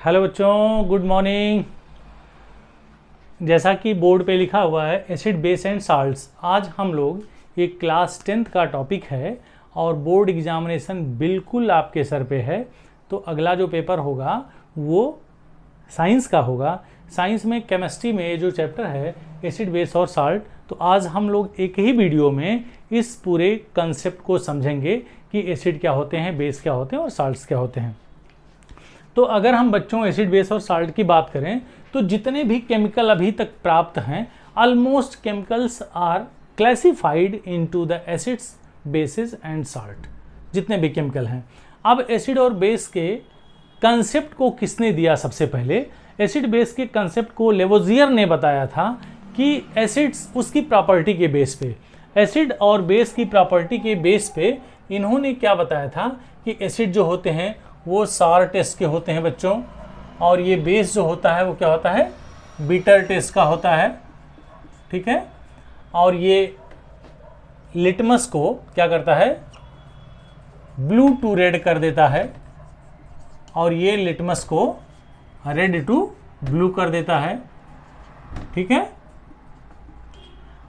Hello बच्चों, good morning. जैसा कि बोर्ड पे लिखा हुआ है एसिड बेस एंड साल्ट्स, आज हम लोग ये क्लास 10th का टॉपिक है और बोर्ड एग्जामिनेशन बिल्कुल आपके सर पे है। तो अगला जो पेपर होगा वो साइंस का होगा। साइंस में केमिस्ट्री में जो चैप्टर है एसिड बेस और साल्ट, तो आज हम लोग एक ही वीडियो में इस पूरे कंसेप्ट को समझेंगे कि एसिड क्या होते हैं, बेस क्या होते हैं और साल्ट्स क्या होते हैं। तो अगर हम बच्चों एसिड बेस और साल्ट की बात करें तो जितने भी केमिकल अभी तक प्राप्त हैं, almost chemicals are classified into the acids, bases and salt. जितने भी केमिकल हैं, अब एसिड और बेस के कंसेप्ट को किसने दिया? सबसे पहले एसिड बेस के कंसेप्ट को लेवोजियर ने बताया था कि एसिड्स उसकी प्रॉपर्टी के बेस पे, एसिड और बेस की प्रॉपर्टी के बेस पे इन्होंने क्या बताया था कि एसिड जो होते हैं वो सार टेस्ट के होते हैं बच्चों, और ये बेस जो होता है वो क्या होता है, बीटर टेस्ट का होता है। ठीक है, और ये लिटमस को क्या करता है, ब्लू टू रेड कर देता है, और ये लिटमस को रेड टू ब्लू कर देता है। ठीक है,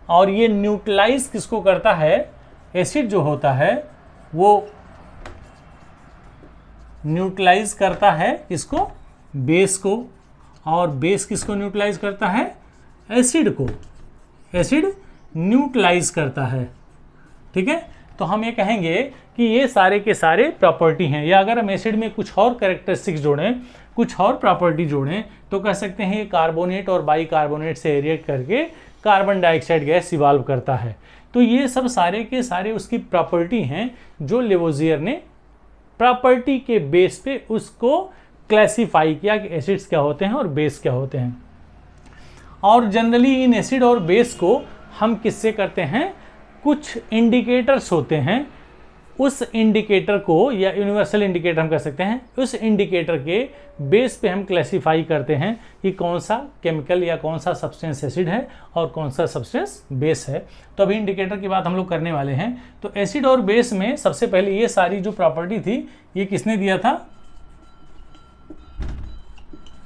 और ये न्यूट्रलाइज किसको करता है, एसिड जो होता है वो न्यूट्रलाइज करता है इसको, बेस को, और बेस किसको न्यूट्रलाइज करता है, एसिड को। एसिड न्यूट्रलाइज करता है। ठीक है, तो हम ये कहेंगे कि ये सारे के सारे प्रॉपर्टी हैं, या अगर हम एसिड में कुछ और कैरेक्टरिस्टिक्स जोड़ें, कुछ और प्रॉपर्टी जोड़ें, तो कह सकते हैं ये कार्बोनेट और बाइकार्बोनेट से रिएक्ट करके कार्बन डाइऑक्साइड गैस इवॉल्व करता है। तो ये सब सारे के सारे उसकी प्रॉपर्टी हैं जो लेवोजियर ने प्रॉपर्टी के बेस पे उसको क्लासिफाई किया कि एसिड्स क्या होते हैं और बेस क्या होते हैं। और जनरली इन एसिड और बेस को हम किससे करते हैं, कुछ इंडिकेटर्स होते हैं, उस इंडिकेटर को, या यूनिवर्सल इंडिकेटर हम कह सकते हैं, उस इंडिकेटर के बेस पे हम क्लासिफाई करते हैं कि कौन सा केमिकल या कौन सा सब्सटेंस एसिड है और कौन सा सब्सटेंस बेस है। तो अभी इंडिकेटर की बात हम लोग करने वाले हैं। तो एसिड और बेस में सबसे पहले ये सारी जो प्रॉपर्टी थी ये किसने दिया था,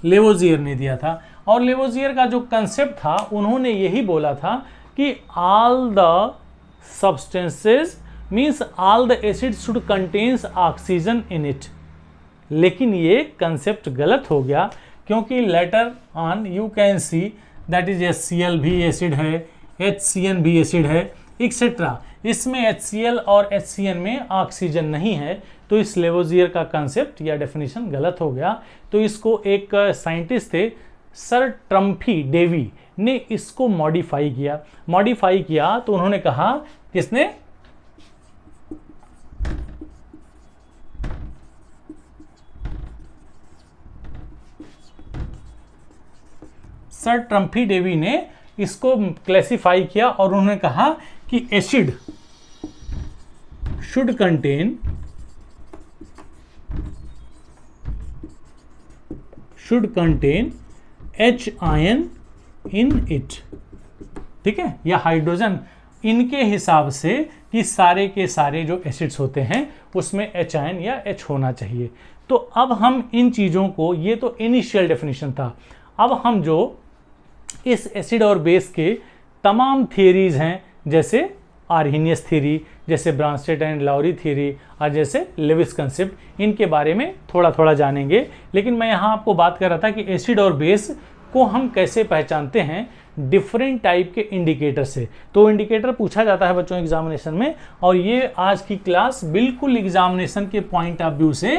लेवोजियर ने दिया था। और लेवोजियर का जो कंसेप्ट था उन्होंने यही बोला था कि all the substances means all the acid should contains oxygen in it. लेकिन ये कंसेप्ट गलत हो गया, क्योंकि later on you can see that is HCl भी एसिड है, HCN भी एसिड है, एक्सेट्रा। इसमें HCl और HCN में ऑक्सीजन नहीं है, तो इस लेवोजियर का कंसेप्ट या डेफिनेशन गलत हो गया। तो इसको एक साइंटिस्ट थे सर ट्रम्फी डेवी ने इसको मॉडिफाई किया। तो उन्होंने कहा, किसने, सर ट्रम्फी डेवी ने इसको क्लासिफाई किया और उन्होंने कहा कि acid should contain H ion in it. ठीक है, या हाइड्रोजन, इनके हिसाब से कि सारे के सारे जो एसिड्स होते हैं उसमें H आयन या H होना चाहिए। तो अब हम इन चीज़ों को, ये तो इनिशियल डेफिनेशन था, अब हम जो इस एसिड और बेस के तमाम थियरीज हैं, जैसे आर्हीनियस थ्योरी, जैसे ब्रांस्टेड एंड लाउरी थ्योरी, और जैसे लेविस कंसेप्ट, इनके बारे में थोड़ा थोड़ा जानेंगे। लेकिन मैं यहाँ आपको बात कर रहा था कि एसिड और बेस को हम कैसे पहचानते हैं, डिफरेंट टाइप के इंडिकेटर से। तो इंडिकेटर पूछा जाता है बच्चों एग्जामिनेशन में, और ये आज की क्लास बिल्कुल एग्जामिनेशन के पॉइंट ऑफ व्यू से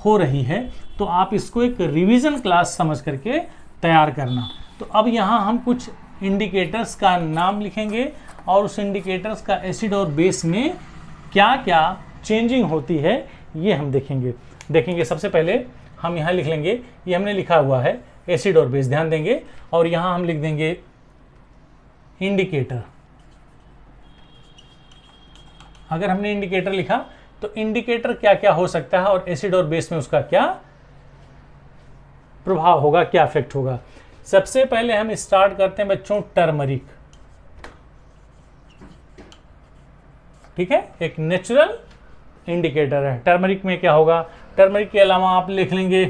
हो रही है। तो आप इसको एक रिवीजन क्लास समझ करके तैयार करना। तो अब यहाँ हम कुछ इंडिकेटर्स का नाम लिखेंगे और उस इंडिकेटर्स का एसिड और बेस में क्या क्या चेंजिंग होती है ये हम देखेंगे। सबसे पहले हम यहाँ लिख लेंगे, ये हमने लिखा हुआ है एसिड और बेस, ध्यान देंगे, और यहाँ हम लिख देंगे इंडिकेटर। अगर हमने इंडिकेटर लिखा तो इंडिकेटर क्या क्या हो सकता है और एसिड और बेस में उसका क्या प्रभाव होगा, क्या इफेक्ट होगा। सबसे पहले हम स्टार्ट करते हैं बच्चों टर्मरिक। ठीक है, एक नेचुरल इंडिकेटर है। टर्मरिक में क्या होगा, टर्मरिक के अलावा आप लिख लेंगे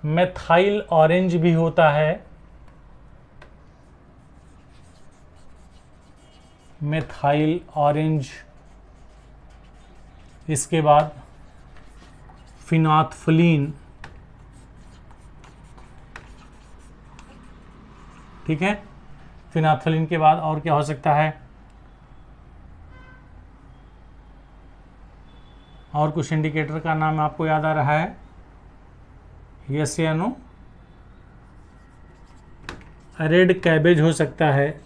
मेथाइल ऑरेंज भी होता है, मेथाइल ऑरेंज। इसके बाद फिनाथफलीन, ठीक है। फिनाथफलीन के बाद और क्या हो सकता है? और कुछ इंडिकेटर का नाम आपको याद आ रहा है? यस या नो? रेड कैबेज हो सकता है,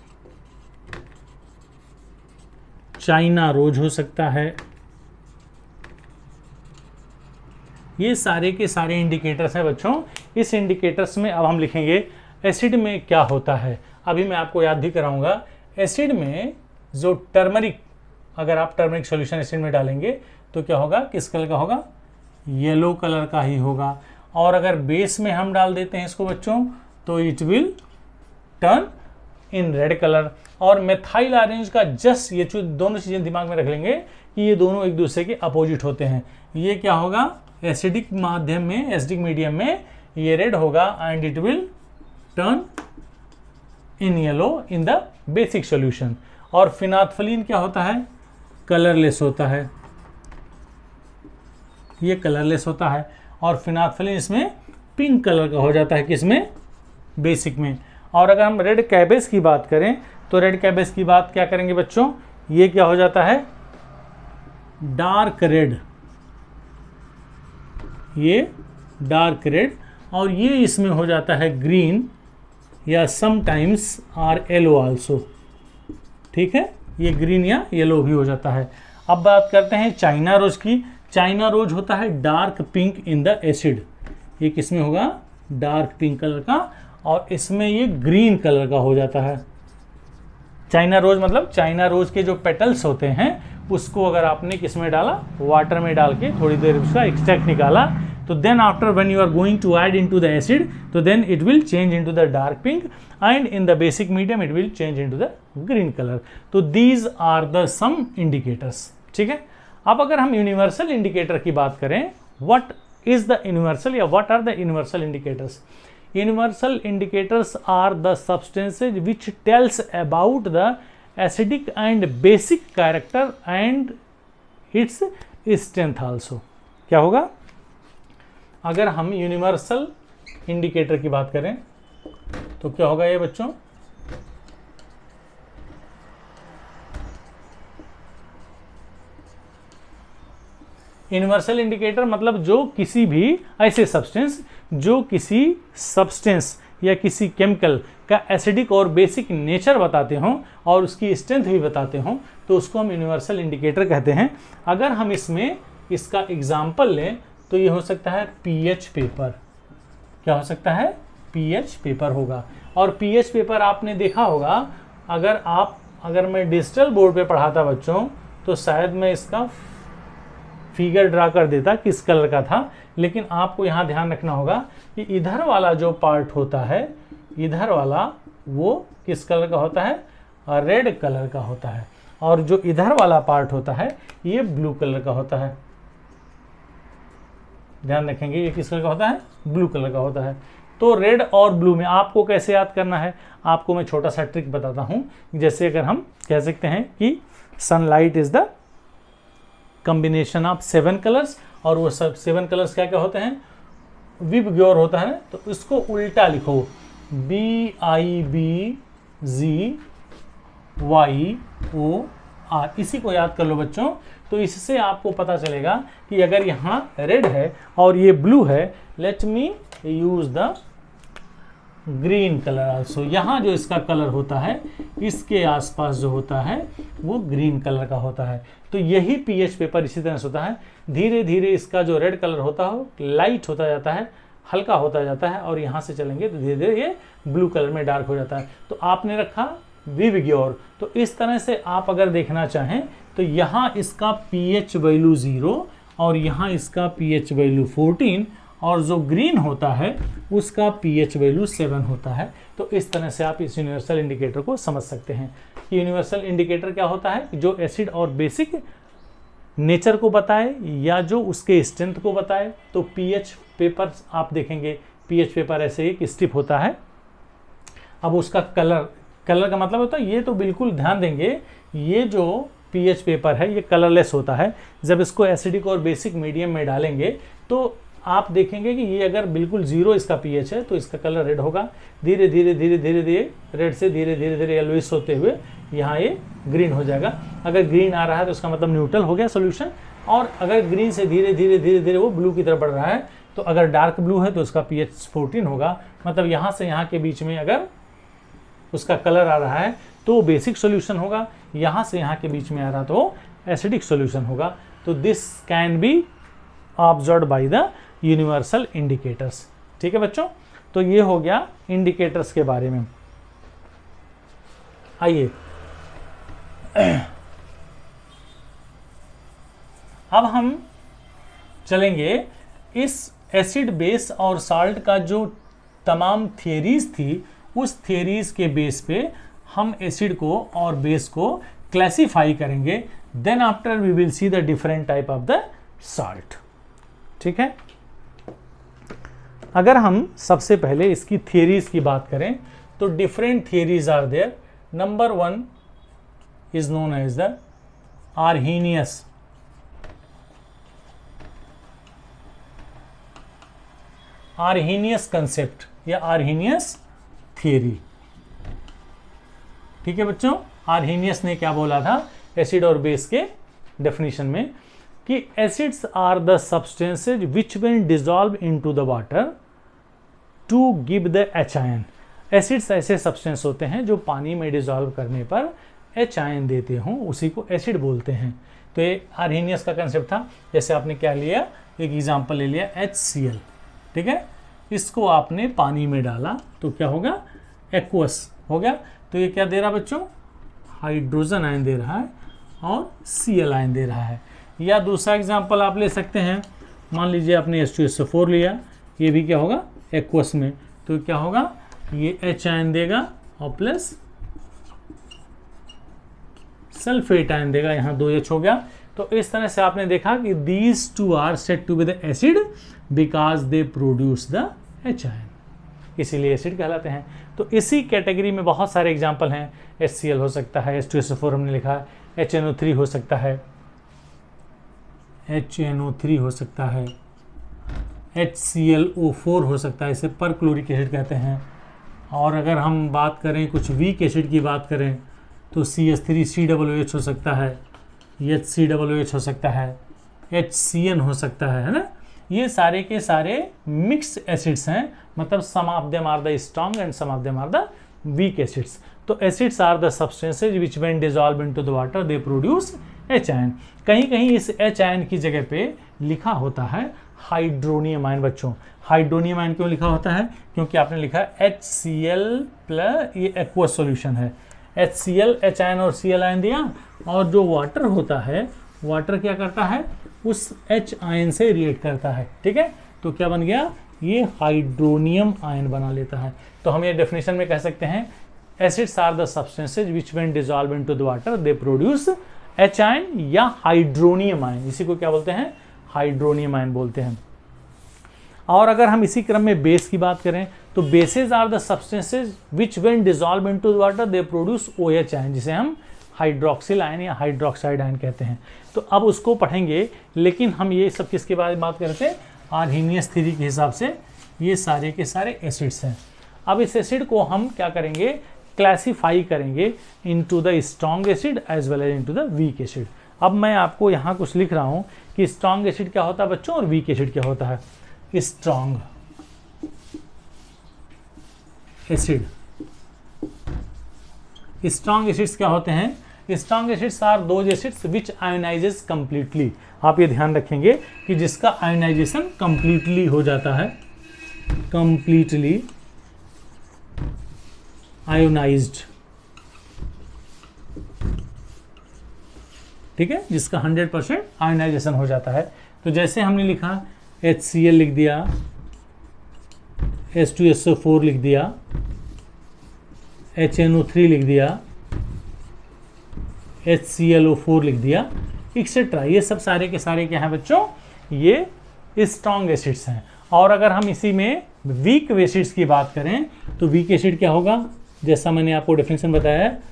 चाइना रोज हो सकता है। ये सारे के सारे इंडिकेटर्स हैं बच्चों। इस इंडिकेटर्स में अब हम लिखेंगे एसिड में क्या होता है। अभी मैं आपको याद भी कराऊंगा, एसिड में जो टर्मरिक, अगर आप टर्मरिक सॉल्यूशन एसिड में डालेंगे तो क्या होगा, किस कलर का होगा? येलो कलर का ही होगा। और अगर बेस में हम डाल देते हैं इसको बच्चों तो it will turn in red colour. और मेथाइल ऑरेंज का जस्ट ये दोनों चीजें दिमाग में रख लेंगे कि ये दोनों एक दूसरे के अपोजिट होते हैं। ये क्या होगा? एसिडिक माध्यम में, एसिडिक मीडियम में ये रेड होगा and it will turn in yellow in the basic solution. और फिनाथफलीन क्या होता है? कलरलेस होता है, ये कलरलेस होता है। और फिनाथफलीन इसमें पिंक कलर का हो जाता है, किसमें? बेसिक में। और अगर हम रेड कैबेज की बात करें तो रेड कैबेज की बात क्या करेंगे बच्चों? ये क्या हो जाता है? डार्क रेड, ये डार्क रेड। और ये इसमें हो जाता है ग्रीन या समटाइम्स आर येलो आल्सो, ठीक है। ये ग्रीन या येलो भी हो जाता है। अब बात करते हैं चाइना रोज की। चाइना रोज होता है dark pink in the acid. ये किसमें होगा? डार्क पिंक कलर का। और इसमें ये ग्रीन कलर का हो जाता है। चाइना रोज मतलब चाइना रोज के जो पेटल्स होते हैं उसको अगर आपने किसमें डाला? वाटर में डाल के थोड़ी देर उसका एक्सट्रैक्ट निकाला, तो then after when you are going to add into the acid तो then it will change into the dark pink and in the basic medium it will change into the green colour. तो these are the some indicators, ठीक है। अब अगर हम universal indicator की बात करें, व्हाट इज द यूनिवर्सल या what are the universal indicators? Universal indicators are the substances which tells about the acidic and basic character and its strength also। क्या होगा? अगर हम यूनिवर्सल इंडिकेटर की बात करें तो क्या होगा ये बच्चों? यूनिवर्सल इंडिकेटर मतलब जो किसी भी ऐसे सब्सटेंस, जो किसी सब्सटेंस या किसी केमिकल का एसिडिक और बेसिक नेचर बताते हों और उसकी स्ट्रेंथ भी बताते हों तो उसको हम यूनिवर्सल इंडिकेटर कहते हैं। अगर हम इसमें इसका एग्जाम्पल लें तो ये हो सकता है पीएच पेपर। क्या हो सकता है? पीएच पेपर होगा। और पीएच पेपर आपने देखा होगा, अगर मैं डिजिटल बोर्ड पे पढ़ाता बच्चों तो शायद मैं इसका फिगर ड्रा कर देता किस कलर का था, लेकिन आपको यहाँ ध्यान रखना होगा कि इधर वाला जो पार्ट होता है, इधर वाला वो किस कलर का होता है? रेड कलर का होता है। और जो इधर वाला पार्ट होता है ये ब्लू कलर का होता है। ध्यान रखेंगे, ये किस कलर का होता है? ब्लू कलर का होता है। तो रेड और ब्लू में आपको कैसे याद करना है? आपको मैं छोटा सा ट्रिक बताता हूँ। जैसे अगर हम कह सकते हैं कि sunlight is the combination of 7 colours, और वो सब 7 कलर्स क्या क्या होते हैं? विबग्योर होता है ना, तो इसको उल्टा लिखो, BIBGYOR, इसी को याद कर लो बच्चों। तो इससे आपको पता चलेगा कि अगर यहाँ रेड है और ये ब्लू है, let me use the green colour also. यहाँ जो इसका कलर होता है इसके आसपास जो होता है वो ग्रीन कलर का होता है। तो यही पीएच पेपर इसी तरह से होता है। धीरे धीरे इसका जो रेड कलर होता है लाइट होता जाता है, हल्का होता जाता है, और यहाँ से चलेंगे तो धीरे धीरे ये ब्लू कलर में डार्क हो जाता है। तो आपने रखा विबग्योर। तो इस तरह से आप अगर देखना चाहें तो यहाँ इसका पीएच वैल्यू 0 और यहाँ इसका पीएच वैल्यू 14 और जो ग्रीन होता है उसका पीएच वैल्यू 7 होता है। तो इस तरह से आप इस यूनिवर्सल इंडिकेटर को समझ सकते हैं कि यूनिवर्सल इंडिकेटर क्या होता है? जो एसिड और बेसिक नेचर को बताए या जो उसके स्ट्रेंथ को बताए। तो पीएच पेपर आप देखेंगे, पीएच पेपर ऐसे एक स्ट्रिप होता है। अब उसका कलर का मतलब होता है, ये तो बिल्कुल ध्यान देंगे, ये जो पीएच पेपर है ये कलरलेस होता है। जब इसको एसिडिक और बेसिक मीडियम में डालेंगे तो आप देखेंगे कि ये अगर बिल्कुल जीरो इसका पीएच है तो इसका कलर रेड होगा। धीरे धीरे धीरे धीरे धीरे रेड से धीरे धीरे धीरे येलोइश होते हुए यहाँ ये ग्रीन हो जाएगा। अगर ग्रीन आ रहा है तो उसका मतलब न्यूट्रल हो गया सॉल्यूशन, और अगर ग्रीन से धीरे धीरे धीरे धीरे वो ब्लू की तरफ बढ़ रहा है तो अगर डार्क ब्लू है तो उसका पीएच 14 होगा। मतलब यहाँ से यहाँ के बीच में अगर उसका कलर आ रहा है तो बेसिक सॉल्यूशन होगा, यहाँ से यहाँ के बीच में आ रहा तो एसिडिक सॉल्यूशन होगा। तो this can be observed by the universal indicators. ठीक है बच्चों, तो ये हो गया इंडिकेटर्स के बारे में। आइए अब हम चलेंगे इस एसिड बेस और साल्ट का जो तमाम थियरीज थी, उस थियरीज के बेस पे हम एसिड को और बेस को क्लासिफाई करेंगे। Then after we will see the different type of the salt. ठीक है, अगर हम सबसे पहले इसकी थियरीज की बात करें तो different theories are there. Number 1 is known as the Arrhenius concept या आर्हीनियस थियरी। ठीक है बच्चों, आर्हीनियस ने क्या बोला था एसिड और बेस के डेफिनेशन में कि acids are the substances which when dissolve into the water to give the H ion. Acids ऐसे सब्सटेंस होते हैं जो पानी में डिसॉल्व करने पर एच आयन देते हों, उसी को एसिड बोलते हैं। तो ये आर्हीनियस का कंसेप्ट था। जैसे आपने क्या लिया, एक एग्जांपल ले लिया HCl। ठीक है, इसको आपने पानी में डाला तो क्या होगा, एक्वस हो गया। तो ये क्या दे रहा बच्चों, हाइड्रोजन आयन दे रहा है और Cl आयन दे रहा है। या दूसरा एग्जांपल आप ले सकते हैं, मान लीजिए आपने H2SO4 लिया, ये भी क्या होगा एक्वस में, तो क्या होगा ये H आयन देगा और प्लस सल्फेट आयन देगा, यहाँ 2H हो गया। तो इस तरह से आपने देखा कि these two are said to be the acid because they produce the H ion, इसीलिए एसिड कहलाते हैं। तो इसी कैटेगरी में बहुत सारे एग्जांपल हैं। HCl हो सकता है, H2SO4 हमने लिखा है, HNO3 हो सकता है, HNO3 हो सकता है, HClO4 हो सकता है, इसे पर क्लोरिक एसिड कहते हैं। और अगर हम बात करें कुछ वीक एसिड की बात करें तो CH3COOH हो सकता है, HCOOH हो सकता है, HCN हो सकता है ना। ये सारे के सारे मिक्स एसिड्स हैं, मतलब some of them are the strong and some of them are the weak acids. तो acids are the substances which when dissolve into the water they produce H ion. कहीं कहीं इस H आयन की जगह पे लिखा होता है हाइड्रोनियम आयन। बच्चों हाइड्रोनियम आयन क्यों लिखा होता है, क्योंकि आपने लिखा HCl प्लस ये एक्वस सॉल्यूशन है, HCl H आयन और Cl आयन दिया, और जो वाटर होता है, वाटर क्या करता है उस H आयन से रिएक्ट करता है। ठीक है, तो क्या बन गया, ये हाइड्रोनियम आयन बना लेता है। तो हम ये डेफिनेशन में कह सकते हैं acids are the substances which when dissolve into the water they produce H ion या हाइड्रोनियम आयन। इसी को क्या बोलते हैं, हाइड्रोनियम आयन बोलते हैं। और अगर हम इसी क्रम में बेस की बात करें तो bases are the substances which when dissolve into the water they produce OH ion, जिसे हम हाइड्रोक्सिल आयन या हाइड्रोक्साइड आयन कहते हैं। तो अब उसको पढ़ेंगे, लेकिन हम ये सब किसके बारे में बात करते हैं, आर्हीनियस थ्योरी के हिसाब से ये सारे के सारे एसिड्स हैं। अब इस एसिड को हम क्या करेंगे, क्लासीफाई करेंगे into the strong acid as well as into the weak acid. अब मैं आपको यहाँ कुछ लिख रहा हूँ कि स्ट्रॉन्ग एसिड क्या होता है बच्चों और वीक एसिड क्या होता है। स्ट्रॉन्ग एसिड, स्ट्रॉन्ग एसिड्स क्या होते हैं, strong acids are those acids which ionises completely. आप ये ध्यान रखेंगे कि जिसका आयोनाइजेशन कंप्लीटली हो जाता है, कंप्लीटली आयोनाइज्ड। ठीक है, जिसका 100% आयोनाइजेशन हो जाता है। तो जैसे हमने लिखा HCl लिख दिया, H2SO4 लिख दिया, HNO3 लिख दिया, HClO4 लिख दिया, एक्सेट्रा। ये सब सारे के सारे क्या हैं बच्चों, ये स्ट्रॉन्ग एसिड्स हैं। और अगर हम इसी में वीक एसिड्स की बात करें तो वीक एसिड क्या होगा, जैसा मैंने आपको डेफिनेशन बताया है,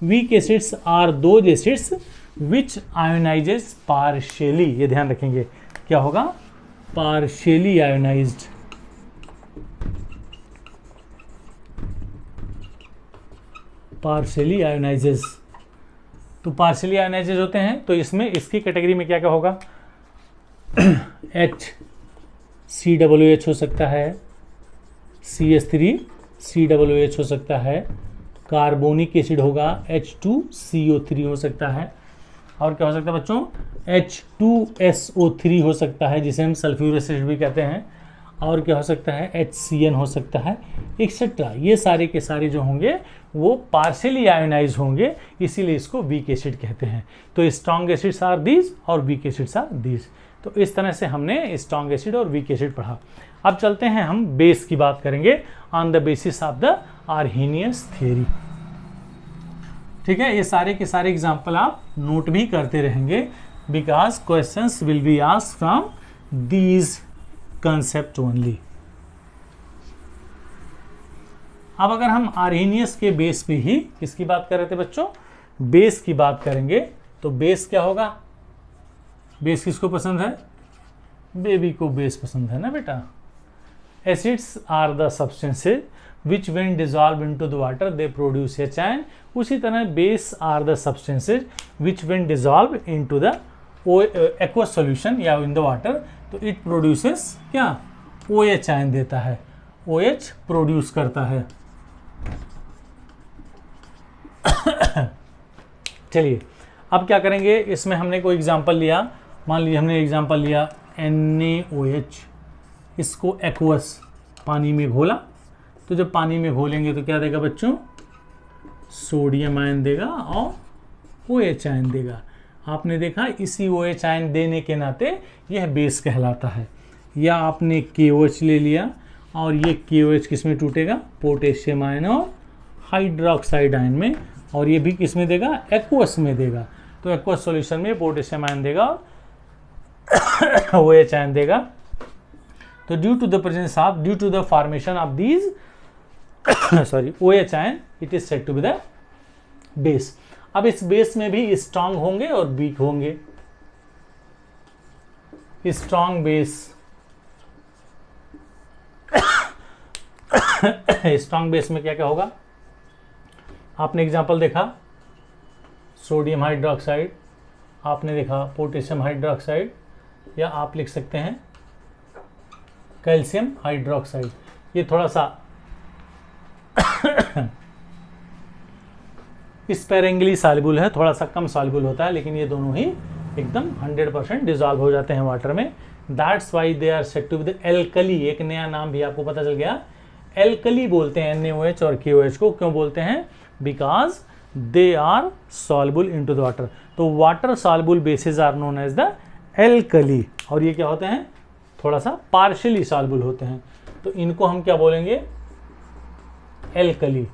weak acids are those acids which ionises partially, ये ध्यान रखेंगे क्या होगा, पार्शियली आयोनाइज्ड, पार्शियली आयोनाइजेस। तो पार्शियली आयोनाइजेस होते हैं तो इसमें इसकी कैटेगरी में क्या क्या होगा, HCOOH हो सकता है, CH3COOH हो सकता है, कार्बोनिक एसिड होगा H2CO3 हो सकता है, और क्या हो सकता है बच्चों, H2SO3 हो सकता है जिसे हम सल्फ्यूरिक एसिड भी कहते हैं, और क्या हो सकता है HCN हो सकता है, एक्सेट्रा। ये सारे के सारे जो होंगे वो पार्शियली आयोनाइज होंगे, इसीलिए इसको वीक एसिड कहते हैं। तो स्ट्रॉन्ग एसिड्स आर दीज और वीक एसिड्स आर दीज। तो इस तरह से हमने स्ट्रॉन्ग एसिड और वीक एसिड पढ़ा। अब चलते हैं हम बेस की बात करेंगे, on the basis of the Arrhenius theory. ठीक है, ये सारे के सारे एग्जाम्पल आप नोट भी करते रहेंगे, because questions will be asked from these concept only. अब अगर हम आर्हेनियस के बेस पे ही किसकी बात कर रहे थे बच्चों, बेस की बात करेंगे, तो बेस क्या होगा, बेस किसको पसंद है, बेबी को बेस पसंद है ना बेटा। Acids are the substances which when dissolve into the water they produce H-ion। उसी तरह base are the substances which when dissolve into the aqueous solution या इन द वाटर, तो इट प्रोड्यूसेस क्या, OH देता है, OH प्रोड्यूस करता है। चलिए अब क्या करेंगे, इसमें हमने कोई एग्जांपल लिया, मान लीजिए हमने एग्जांपल लिया NaOH, इसको एक्वस पानी में घोला, तो जब पानी में घोलेंगे तो क्या देगा बच्चों, सोडियम आयन देगा और OH आयन देगा। आपने देखा इसी OH आयन देने के नाते यह बेस कहलाता है। या आपने KOH ले लिया और ये KOH किस में टूटेगा, पोटेशियम आयन और हाइड्रोक्साइड आयन में, और ये भी किस में देगा, एक्वस में देगा। तो एक्वस सॉल्यूशन में पोटेशियम आयन देगा और OH आयन देगा। तो due to the formation of these OH ion, it is said to be the base. अब इस बेस में भी स्ट्रांग होंगे और वीक होंगे। स्ट्रांग बेस, स्ट्रांग बेस में क्या क्या होगा, आपने एग्जांपल देखा सोडियम हाइड्रोक्साइड, आपने देखा पोटेशियम हाइड्रोक्साइड, या आप लिख सकते हैं कैल्शियम हाइड्रोक्साइड। ये थोड़ा सा स्पेरेंगली सॉल्युबल है, थोड़ा सा कम सॉल्युबल होता है, लेकिन ये दोनों ही एकदम 100% डिजॉल्व हो जाते हैं वाटर में। That's why they are said to be the alkali. एक नया नाम भी आपको पता चल गया, एल्कली बोलते हैं NaOH और KOH को। क्यों बोलते हैं, because they are soluble into the water. तो water soluble bases are known as the alkali, और ये क्या होते हैं, थोड़ा सा पार्शियली सॉल्युबल होते हैं, तो इनको हम क्या बोलेंगे, एल्कली।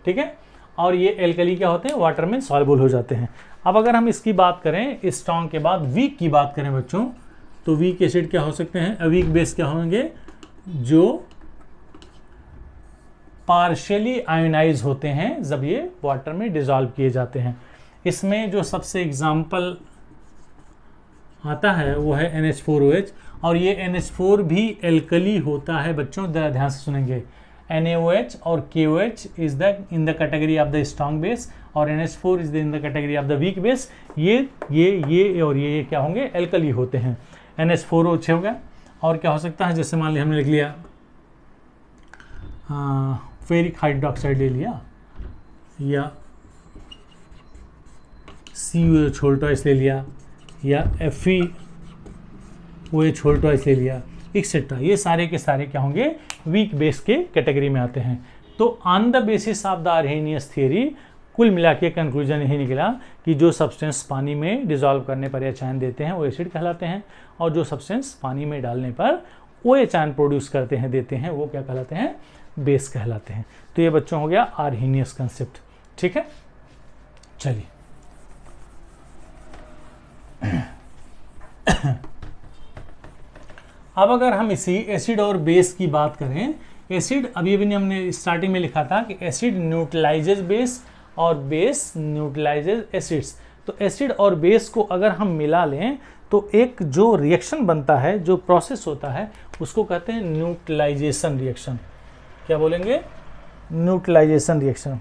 ठीक है, और ये एल्कली क्या होते हैं, वाटर में सॉल्युबल हो जाते हैं। अब अगर हम इसकी बात करें, स्ट्रॉन्ग के बाद वीक की बात करें बच्चों, तो वीक एसिड क्या हो सकते हैं, वीक बेस क्या होंगे, जो पार्शियली आयोनाइज होते हैं जब ये वाटर में डिजॉल्व किए जाते हैं। इसमें जो सबसे एग्जाम्पल आता है वो है NH4OH, और ये NH4 भी एल्कली होता है बच्चों, ध्यान से सुनेंगे। NaOH और KOH is the in the category of the strong base, और NH4 is the in the category of the weak base. ये और ये क्या होंगे, एल्कली होते हैं। NH4OH हो गया, और क्या हो सकता है, जैसे मान लिया हमने लिख लिया फेरिक हाइड्रोक्साइड ले लिया, या COH होल ट्वाइस ले लिया, या FeOH होल ट्वाइस ले लिया, एक्सेट्रा। ये सारे के सारे क्या होंगे, वीक बेस के कैटेगरी में आते हैं। तो on the basis of the Arrhenius theory कुल मिला के कंक्लूजन यही निकला कि जो सब्सटेंस पानी में डिजॉल्व करने पर H आयन देते हैं वो एसिड कहलाते हैं, और जो सब्सटेंस पानी में डालने पर OH आयन प्रोड्यूस करते हैं देते हैं वो क्या कहलाते हैं, बेस कहलाते हैं। तो ये बच्चों हो गया आर्हेनियस कंसेप्ट। ठीक है, चलिए अब अगर हम इसी एसिड और बेस की बात करें, एसिड अभी अभी हमने स्टार्टिंग में लिखा था कि एसिड न्यूट्रलाइजेज बेस और बेस न्यूट्रलाइजेज एसिड्स। तो एसिड और बेस को अगर हम मिला लें तो एक जो रिएक्शन बनता है, जो प्रोसेस होता है, उसको कहते हैं न्यूट्रलाइजेशन रिएक्शन। क्या बोलेंगे? Neutralisation reaction.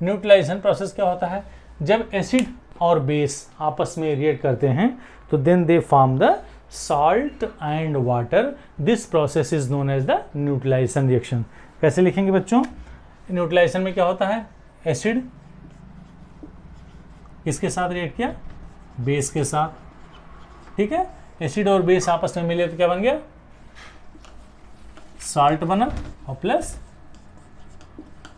न्यूट्रलाइजेशन प्रोसेस क्या होता है? जब एसिड और बेस आपस में रिएक्ट करते हैं तो then they form the salt and water. This process is known as the neutralisation reaction. कैसे लिखेंगे बच्चों? न्यूट्रलाइजेशन में क्या होता है? एसिड किसके साथ रिएक्ट किया? बेस के साथ। ठीक है, एसिड और बेस आपस में मिले तो क्या बन गया? सॉल्ट बना और प्लस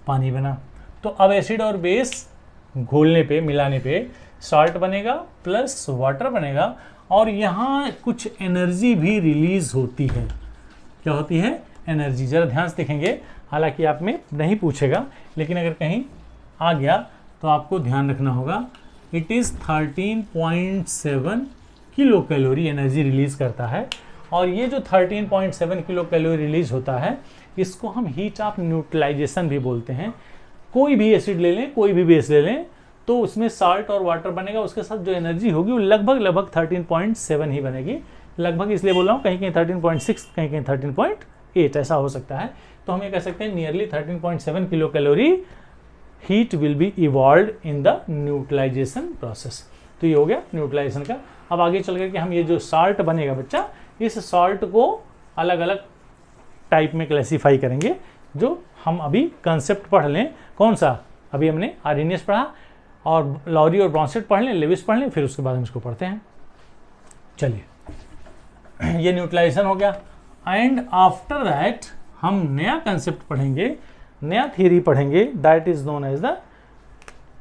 पानी बना। तो अब एसिड और बेस घोलने पे, मिलाने पे सॉल्ट बनेगा प्लस वाटर बनेगा और यहाँ कुछ एनर्जी भी रिलीज होती है। क्या होती है? एनर्जी। जरा ध्यान से देखेंगे, हालांकि आप में नहीं पूछेगा, लेकिन अगर कहीं आ गया तो आपको ध्यान रखना होगा। It is 13.7 kilo calorie energy release करता है। और ये जो 13.7 किलो कैलोरी रिलीज होता है, इसको हम हीट ऑफ न्यूट्रलाइजेशन भी बोलते हैं। कोई भी एसिड ले लें, कोई भी बेस ले लें, तो उसमें साल्ट और वाटर बनेगा, उसके साथ जो एनर्जी होगी वो लगभग 13.7 ही बनेगी। लगभग इसलिए बोल रहा हूँ, कहीं कहीं 13.6, कहीं कहीं 13.8 ऐसा हो सकता है। तो हम ये कह सकते हैं nearly 13.7 kilo calorie heat will be evolve in the neutralisation process. तो ये हो गया न्यूट्रलाइजेशन का। अब आगे चल करके हम ये जो साल्ट बनेगा बच्चा, इस साल्ट को अलग अलग टाइप में क्लासीफाई करेंगे, जो हम अभी कंसेप्ट पढ़ लें। कौन सा? अभी हमने आर्हेनियस पढ़ा और लॉरी और ब्रॉन्सेट पढ़ लें, लेविस पढ़ लें, फिर उसके बाद हम इसको पढ़ते हैं। चलिए, ये न्यूट्रलाइजेशन हो गया। एंड आफ्टर दैट हम नया कंसेप्ट पढ़ेंगे, नया थियरी पढ़ेंगे, that is known as the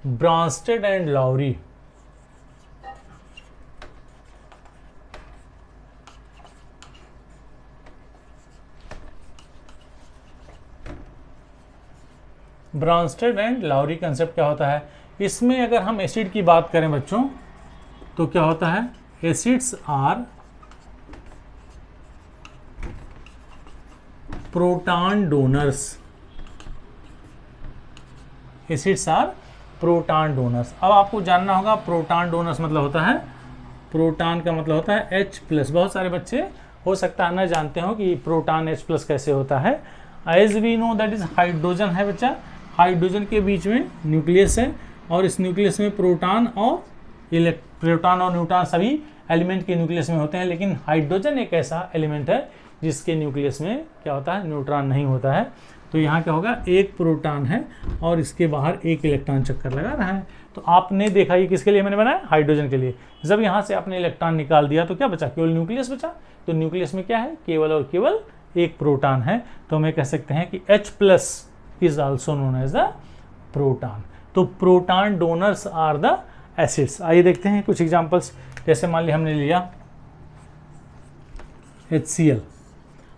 Bronsted and Lowry. Bronsted and Lowry concept क्या होता है? इसमें अगर हम एसिड की बात करें बच्चों, तो क्या होता है? Acids are proton donors. Acids are proton donors. अब आपको जानना होगा प्रोटॉन डोनर्स मतलब होता है, प्रोटॉन का मतलब होता है H+। बहुत सारे बच्चे हो सकता है ना जानते हो कि प्रोटॉन H+ कैसे होता है। As we know that is hydrogen है बच्चा। हाइड्रोजन के बीच में न्यूक्लियस है और इस न्यूक्लियस में प्रोटॉन और न्यूट्रॉन सभी एलिमेंट के न्यूक्लियस में होते हैं, लेकिन हाइड्रोजन एक ऐसा एलिमेंट है जिसके न्यूक्लियस में क्या होता है? न्यूट्रॉन नहीं होता है। तो यहाँ क्या होगा? एक प्रोटॉन है और इसके बाहर एक इलेक्ट्रॉन चक्कर लगा रहा है। तो आपने देखा ये किसके लिए मैंने बनाया? हाइड्रोजन के लिए। जब यहाँ से आपने इलेक्ट्रॉन निकाल दिया तो क्या बचा? केवल न्यूक्लियस बचा। तो न्यूक्लियस में क्या है? केवल और केवल एक प्रोटॉन है। तो हम कह सकते हैं कि H+ is also known as the proton। तो proton donors are the acids. आइए देखते हैं कुछ एग्जांपल्स। जैसे मान लिया हमने लिया HCl।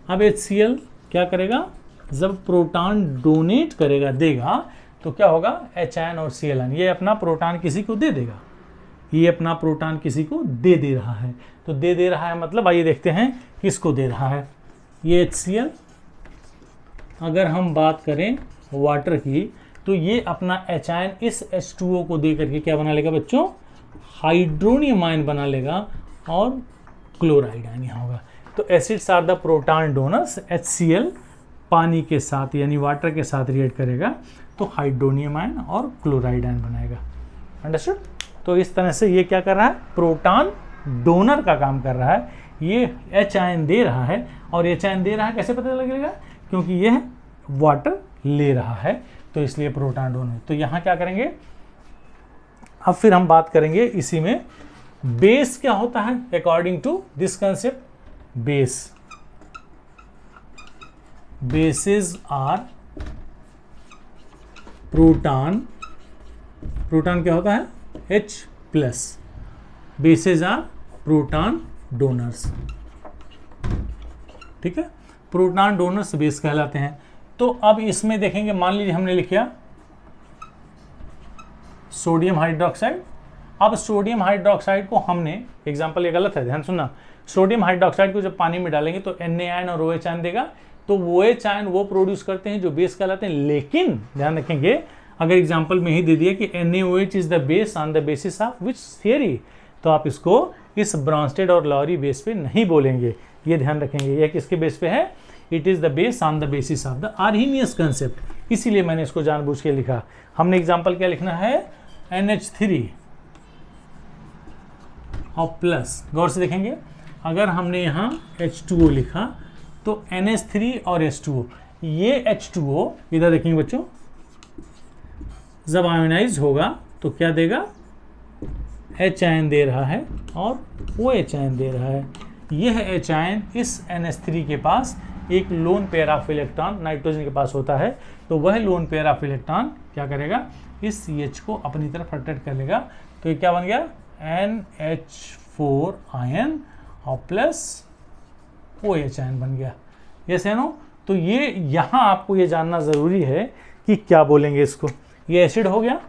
अब HCl क्या करेगा? जब प्रोटॉन डोनेट करेगा, देगा, तो क्या होगा? H और Cl, ये अपना प्रोटॉन किसी को दे देगा। ये अपना प्रोटॉन किसी को दे रहा है। तो दे रहा है मतलब आइए देखते हैं किसको दे रहा है। ये HCl, अगर हम बात करें वाटर की, तो ये अपना H इस H2O को दे करके क्या बना लेगा बच्चों? हाइड्रोनियम आयन बना लेगा और क्लोराइड आयन यहाँ होगा। तो acids are the proton donors. HCl पानी के साथ यानी वाटर के साथ रिएक्ट करेगा तो हाइड्रोनियम आयन और क्लोराइड आयन बनाएगा। अंडरस्टूड? तो इस तरह से ये क्या कर रहा है? प्रोटॉन डोनर का काम कर रहा है। ये H आयन दे रहा है और H आयन दे रहा है, कैसे पता लगेगा? क्योंकि यह वाटर ले रहा है, तो इसलिए प्रोटॉन डोनर। तो यहाँ क्या करेंगे? अब फिर हम बात करेंगे इसी में बेस क्या होता है according to this concept. Bases are proton क्या होता है? H+। Bases are proton donors. ठीक है, प्रोटॉन डोनर्स बेस कहलाते हैं। तो अब इसमें देखेंगे, मान लीजिए हमने लिखा सोडियम हाइड्रोक्साइड। अब सोडियम हाइड्रोक्साइड को हमने, एग्जांपल ये गलत है, ध्यान सुनना, सोडियम हाइड्रोक्साइड को जब पानी में डालेंगे तो Na आयन और OH आयन देगा, तो OH आयन वो प्रोड्यूस करते हैं जो बेस कहलाते हैं। लेकिन ध्यान रखेंगे, अगर एग्जांपल में ही दे दिया कि NaOH is the base on the basis of which theory, तो आप इसको इस ब्रॉन्स्टेड और लॉरी बेस पे नहीं बोलेंगे, ये ध्यान रखेंगे। यह किसके बेस पे है? It is the base on the basis of the Arrhenius concept, इसीलिए मैंने इसको जानबूझ के लिखा। हमने एग्जांपल क्या लिखना है? NH3 और प्लस। गौर से देखेंगे, अगर हमने यहाँ H2O लिखा तो NH3 और H2O, ये H2O इधर देखेंगे बच्चों, जब आयोनाइज होगा तो क्या देगा? H आयन दे रहा है और OH आयन दे रहा है। यह H आयन इस NH3 के पास एक lone pair of electron nitrogen के पास होता है, तो वह लोन पेयर ऑफ इलेक्ट्रॉन क्या करेगा? इस CH को अपनी तरफ अट्रैक्ट कर लेगा। तो ये क्या बन गया? NH4 आयन और प्लस OH आयन बन गया। यस है नो? तो ये यहाँ आपको ये जानना जरूरी है कि क्या बोलेंगे इसको। ये एसिड हो गया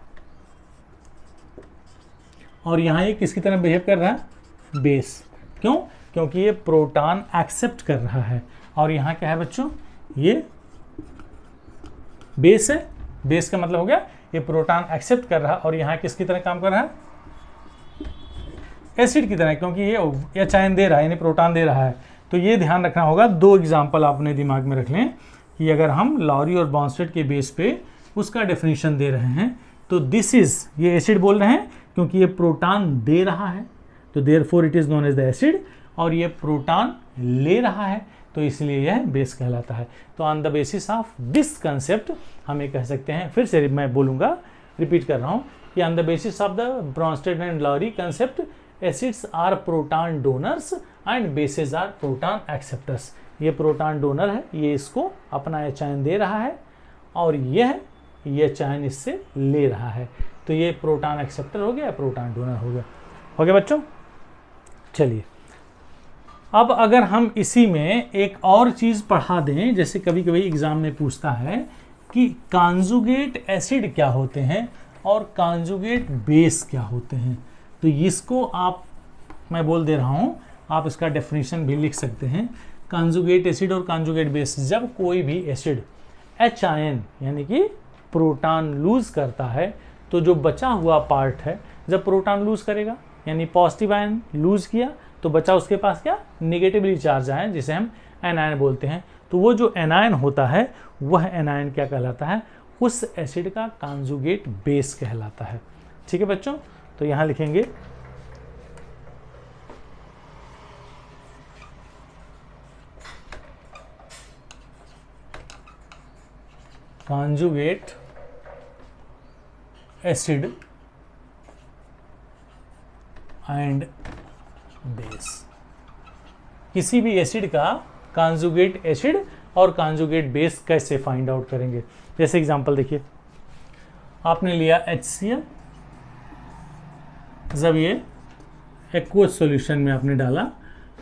और यहाँ ये किसकी तरह बिहेव कर रहा है? बेस। क्यों? क्योंकि ये प्रोटॉन एक्सेप्ट कर रहा है। और यहाँ क्या है बच्चों? ये बेस है। बेस का मतलब हो गया ये प्रोटॉन एक्सेप्ट कर रहा है, और यहाँ किसकी तरह काम कर रहा है? एसिड की तरह, क्योंकि ये H आयन दे रहा है, यानी प्रोटॉन दे रहा है। तो ये ध्यान रखना होगा। दो एग्जाम्पल अपने दिमाग में रख लें कि अगर हम लॉरी और बॉन्स्टेड के बेस पे उसका डेफिनेशन दे रहे हैं, तो दिस इज, ये एसिड बोल रहे हैं क्योंकि ये प्रोटॉन दे रहा है, तो therefore it is known as the acid. और ये प्रोटॉन ले रहा है, तो इसलिए यह बेस कहलाता है। तो on the basis of this concept हम ये कह सकते हैं, फिर से मैं बोलूँगा, रिपीट कर रहा हूँ कि on the basis of the Bronsted and Lowry concept, acids are proton donors and bases are proton acceptors. ये प्रोटॉन डोनर है, ये इसको अपना H आयन दे रहा है, और यह H आयन इससे ले रहा है। तो ये प्रोटॉन एक्सेप्टर हो गया, प्रोटॉन डोनर हो गया। हो गया बच्चों? चलिए, अब अगर हम इसी में एक और चीज़ पढ़ा दें, जैसे कभी कभी एग्जाम में पूछता है कि कॉन्जुगेट एसिड क्या होते हैं और कॉन्जुगेट बेस क्या होते हैं, तो इसको आप, मैं बोल दे रहा हूँ, आप इसका डेफिनेशन भी लिख सकते हैं। कॉन्जुगेट एसिड और कॉन्जुगेट बेस, जब कोई भी एसिड H आयन यानी कि प्रोटॉन लूज करता है, तो जो बचा हुआ पार्ट है, जब प्रोटॉन लूज करेगा यानी पॉजिटिव आयन लूज किया, तो बचा उसके पास क्या? नेगेटिवली चार्ज आयन, जिसे हम एनायन बोलते हैं। तो वो जो एनायन होता है, वह एनायन क्या कहलाता है? उस एसिड का कॉन्जुगेट बेस कहलाता है। ठीक है बच्चों? तो यहां लिखेंगे कॉन्जुगेट एसिड एंड बेस। किसी भी एसिड का कॉन्जुगेट एसिड और कॉन्जुगेट बेस कैसे फाइंड आउट करेंगे? जैसे एग्जांपल देखिए, आपने लिया HCl, जब ये एक्वस सॉल्यूशन में आपने डाला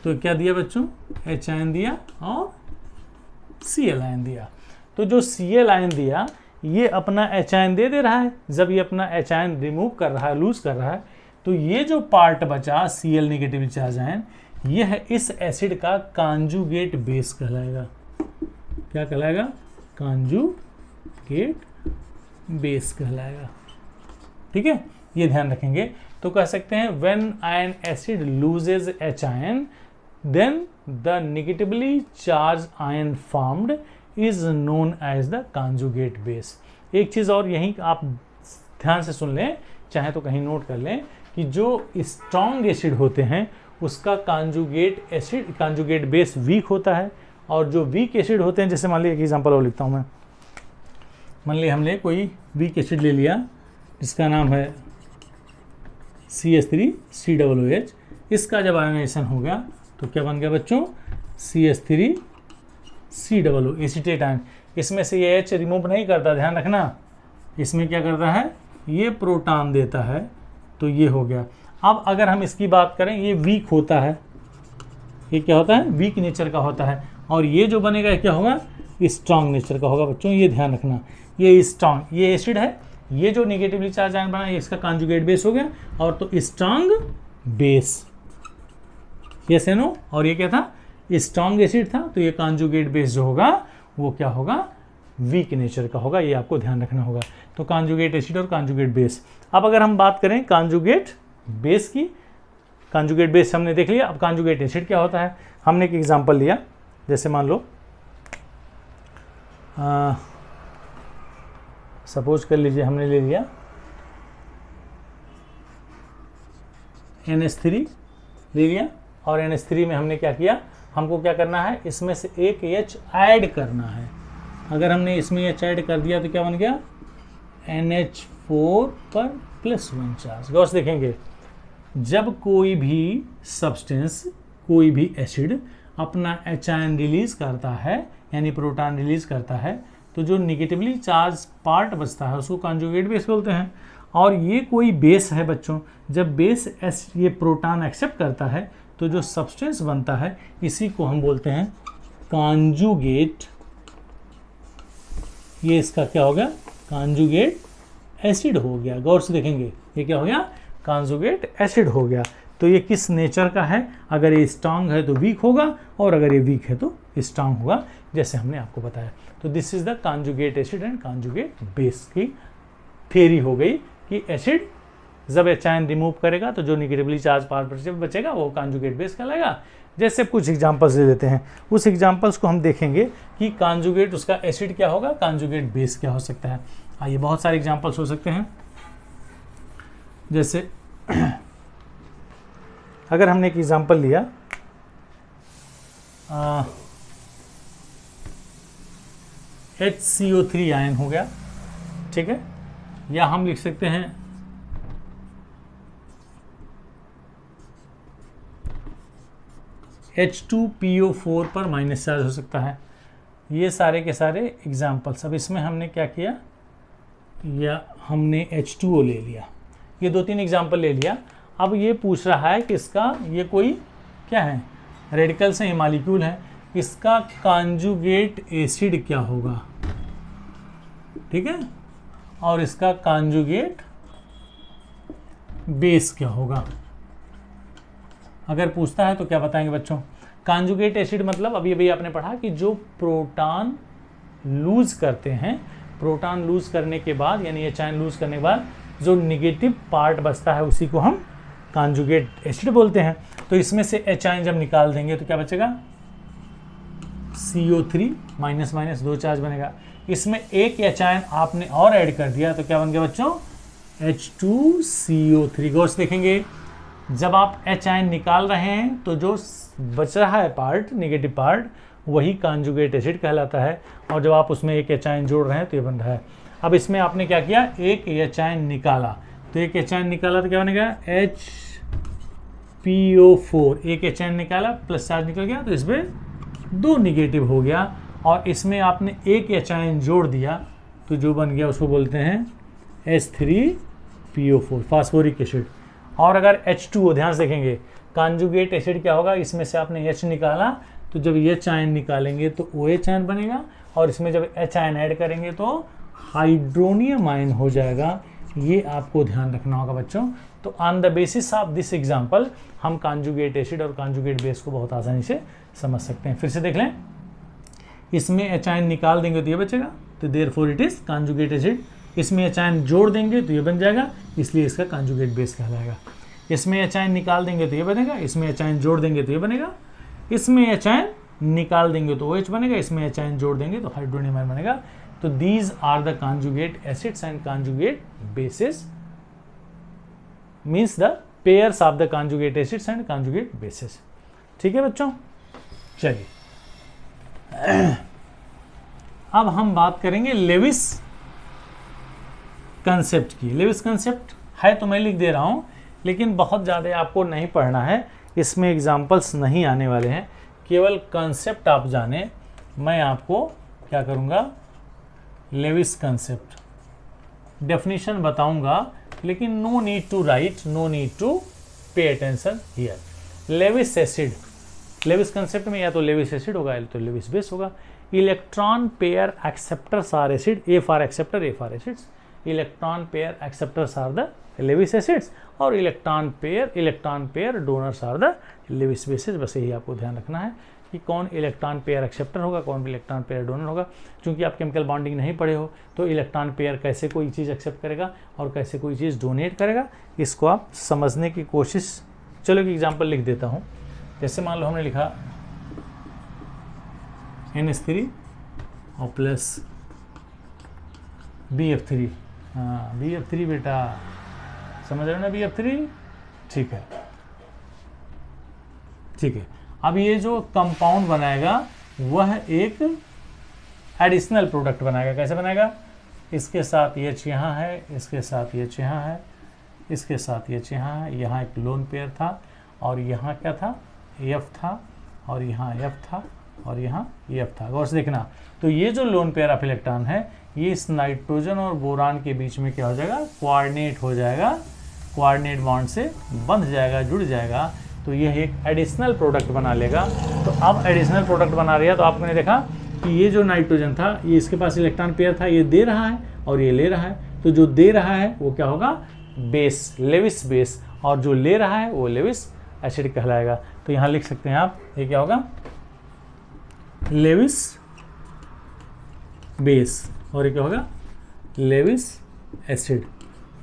तो क्या दिया बच्चों? H आयन दिया और Cl आयन दिया। तो जो Cl आयन दिया, ये अपना H आयन दे रहा है। जब ये अपना H आयन रिमूव कर रहा है, लूज कर रहा है, तो ये जो पार्ट बचा Cl नेगेटिव चार्ज आयन, यह इस एसिड का कॉन्जुगेट बेस कहलाएगा। क्या कहलाएगा? कॉन्जुगेट बेस कहलाएगा। ठीक है, ये ध्यान रखेंगे। तो कह सकते हैं when an acid loses H ion, then the negatively charge ion formed is known as the conjugate base. एक चीज़ और यहीं आप ध्यान से सुन लें, चाहे तो कहीं नोट कर लें, कि जो स्ट्रॉन्ग एसिड होते हैं उसका conjugate acid, conjugate base weak होता है, और जो वीक एसिड होते हैं, जैसे मान लीजिए एक एग्जांपल और लिखता हूँ मैं। मान लीजिए हमने कोई वीक एसिड ले लिया जिसका नाम है CH3COOH। इसका जब आयोनाइजेशन हो गया तो क्या बन गया बच्चों? CH3COO, acetate ion. इसमें से ये H रिमूव नहीं करता, ध्यान रखना। इसमें क्या करता है? ये प्रोटॉन देता है, तो ये हो गया। अब अगर हम इसकी बात करें, ये वीक होता है, ये क्या होता है, वीक नेचर का होता है। और ये जो बनेगा क्या होगा, स्ट्रांग नेचर का होगा बच्चों, ये ध्यान रखना। ये स्ट्रांग, ये एसिड है, ये जो नेगेटिवली चार्ज आयन बना ये इसका कॉन्जुगेट बेस हो गया, और तो strong base, yes and no. और ये क्या था, स्ट्रांग एसिड था, तो ये कॉन्जुगेट बेस जो होगा वो क्या होगा, वीक नेचर का होगा, ये आपको ध्यान रखना होगा। तो कॉन्जुगेट एसिड और कॉन्जुगेट बेस। अब अगर हम बात करें कॉन्जुगेट बेस की, कॉन्जुगेट बेस हमने देख लिया, अब कॉन्जुगेट एसिड क्या होता है। हमने एक एग्जांपल लिया, जैसे मान लो सपोज कर लीजिए हमने ले लिया NH3 ले लिया, और NH3 में हमने क्या किया, हमको क्या करना है, इसमें से एक H ऐड करना है। अगर हमने इसमें H ऐड कर दिया तो क्या बन गया, NH4 पर +1 चार्ज। गौर से देखेंगे, जब कोई भी सब्सटेंस, कोई भी एसिड अपना H आयन रिलीज करता है, यानी प्रोटॉन रिलीज करता है, तो जो निगेटिवली चार्ज पार्ट बचता है उसको कॉन्जुगेट बेस बोलते हैं। और ये कोई बेस है बच्चों, जब बेस ये प्रोटॉन एक्सेप्ट करता है तो जो सब्सटेंस बनता है इसी को हम बोलते हैं कॉन्जुगेट। ये इसका क्या हो गया, कॉन्जुगेट एसिड हो गया। गौर से देखेंगे, ये क्या हो गया, कॉन्जुगेट एसिड हो गया। तो ये किस नेचर का है, अगर ये स्ट्रांग है तो वीक होगा, और अगर ये वीक है तो स्ट्रांग होगा, जैसे हमने आपको बताया। तो this is the conjugate acid and conjugate base की थ्योरी हो गई कि एसिड जब H आयन रिमूव करेगा तो जो निगेटिवली चार्ज पार्ट बचेगा वो कॉन्जुगेट बेस कहलाएगा। जैसे कुछ एग्जांपल्स दे देते हैं, उस एग्जांपल्स को हम देखेंगे कि कॉन्जुगेट उसका एसिड क्या होगा, कॉन्जुगेट बेस क्या हो सकता है। आइए, बहुत सारे एग्जांपल्स हो सकते हैं। जैसे अगर हमने एक एग्जांपल लिया, HCO3 आयन हो गया, ठीक है, या हम लिख सकते हैं H2PO4 पर माइनस चार्ज हो सकता है। ये सारे के सारे एग्जाम्पल्स। अब इसमें हमने क्या किया, या हमने H2O ले लिया, ये 2-3 एग्जाम्पल ले लिया। अब ये पूछ रहा है कि इसका, ये कोई क्या है, रेडिकल्स है, मॉलिक्यूल है, इसका कॉन्जुगेट एसिड क्या होगा, ठीक है, और इसका कॉन्जुगेट बेस क्या होगा। अगर पूछता है तो क्या बताएंगे बच्चों, कॉन्जुगेट एसिड मतलब अभी आपने पढ़ा कि जो प्रोटॉन लूज करते हैं, प्रोटॉन लूज करने के बाद, यानी H आयन लूज करने के बाद जो निगेटिव पार्ट बचता है उसी को हम कॉन्जुगेट एसिड बोलते हैं। तो इसमें से H आयन जब निकाल देंगे तो क्या बचेगा, CO3 माइनस माइनस 2 चार्ज बनेगा। इसमें एक H आयन आपने और ऐड कर दिया तो क्या बन गया बच्चों, H2CO3। गौर से देखेंगे, जब आप H आयन निकाल रहे हैं तो जो बच रहा है पार्ट, निगेटिव पार्ट, वही कॉन्जुगेट एसिड कहलाता है। और जब आप उसमें एक H आयन जोड़ रहे हैं तो ये बन रहा है। अब इसमें आपने क्या किया, एक H आयन निकाला, तो एक H आयन निकाला तो क्या बनेगा, HPO4। एक H आयन निकाला, प्लस चार्ज निकल गया, तो इसमें 2 निगेटिव हो गया। और इसमें आपने एक H आयन जोड़ दिया तो जो बन गया उसको बोलते हैं H3PO4, फास्फोरिक एसिड। और अगर H2O, ध्यान से देखेंगे, कॉन्जुगेट एसिड क्या होगा, इसमें से आपने H निकाला तो जब H आयन निकालेंगे तो OH आयन बनेगा, और इसमें जब H आयन ऐड करेंगे तो हाइड्रोनियम आयन हो जाएगा। ये आपको ध्यान रखना होगा बच्चों। तो on the basis of this example हम कॉन्जुगेट एसिड और कॉन्जुगेट बेस को बहुत आसानी से समझ सकते हैं। फिर से देख लें, इसमें H आयन निकाल देंगे तो ये बचेगा, तो therefore it is conjugate acid. इसमें H आयन जोड़ देंगे तो ये बन जाएगा, इसलिए इसका कॉन्जुगेट बेस कहलाएगा। इसमें H आयन निकाल देंगे तो ये बनेगा, इसमें H आयन जोड़ देंगे तो ये बनेगा, इसमें H आयन निकाल देंगे तो OH बनेगा, इसमें H आयन जोड़ देंगे तो हाइड्रोनियम आयन बनेगा। तो these are the conjugate acids and conjugate bases, means the pairs of the conjugate acids and conjugate bases. ठीक है बच्चों, चलिए अब हम बात करेंगे लेविस कंसेप्ट की। लेविस कंसेप्ट है तो मैं लिख दे रहा हूं, लेकिन बहुत ज़्यादा आपको नहीं पढ़ना है, इसमें एग्जाम्पल्स नहीं आने वाले हैं, केवल कंसेप्ट आप जाने। मैं आपको क्या करूँगा, लेविस कंसेप्ट डेफिनेशन बताऊंगा, लेकिन no need to write, no need to pay attention here. Lewis acid Lewis concept में या तो लेविस एसिड होगा या तो लेविस बेस होगा। Electron pair acceptors are acid, A for acceptor, A for acids. Electron pair acceptors are the Lewis acids और electron pair donors are the Lewis bases. बस यही आपको ध्यान रखना है कि कौन इलेक्ट्रॉन पेयर एक्सेप्टर होगा, कौन इलेक्ट्रॉन पेयर डोनर होगा। क्योंकि आप केमिकल बॉन्डिंग नहीं पढ़े हो तो इलेक्ट्रॉन पेयर कैसे कोई चीज़ एक्सेप्ट करेगा और कैसे कोई चीज़ डोनेट करेगा, इसको आप समझने की कोशिश। चलो एक एग्जांपल लिख देता हूँ। जैसे मान लो हमने लिखा NH3 और प्लस BF3। हाँ BF3 बेटा, समझ रहे हो ना BF3? ठीक है, ठीक है। अब ये जो कंपाउंड बनाएगा वह एक एडिशनल प्रोडक्ट बनाएगा। कैसे बनाएगा? इसके साथ H यहाँ है, इसके साथ H यहाँ है, इसके साथ H यहाँ है, यहाँ एक लोन पेयर था और यहाँ क्या था? F था और यहाँ F था और यहाँ F था। गौर से देखना, तो ये जो लोन पेयर ऑफ इलेक्ट्रॉन है ये इस नाइट्रोजन और बोरान के बीच में क्या हो जाएगा? कोऑर्डिनेट हो जाएगा, कोऑर्डिनेट बॉन्ड से बंध जाएगा, जुड़ जाएगा। तो यह एक एडिशनल प्रोडक्ट बना लेगा। तो अब एडिशनल प्रोडक्ट बना रहा है तो आपने देखा कि ये जो नाइट्रोजन था ये इसके पास इलेक्ट्रॉन पेयर था, ये दे रहा है और ये ले रहा है। तो जो दे रहा है वो क्या होगा? बेस, लेविस बेस, और जो ले रहा है वो लेविस एसिड कहलाएगा। तो यहाँ लिख सकते हैं आप, ये क्या होगा? लेविस बेस, और ये क्या होगा? Lewis acid.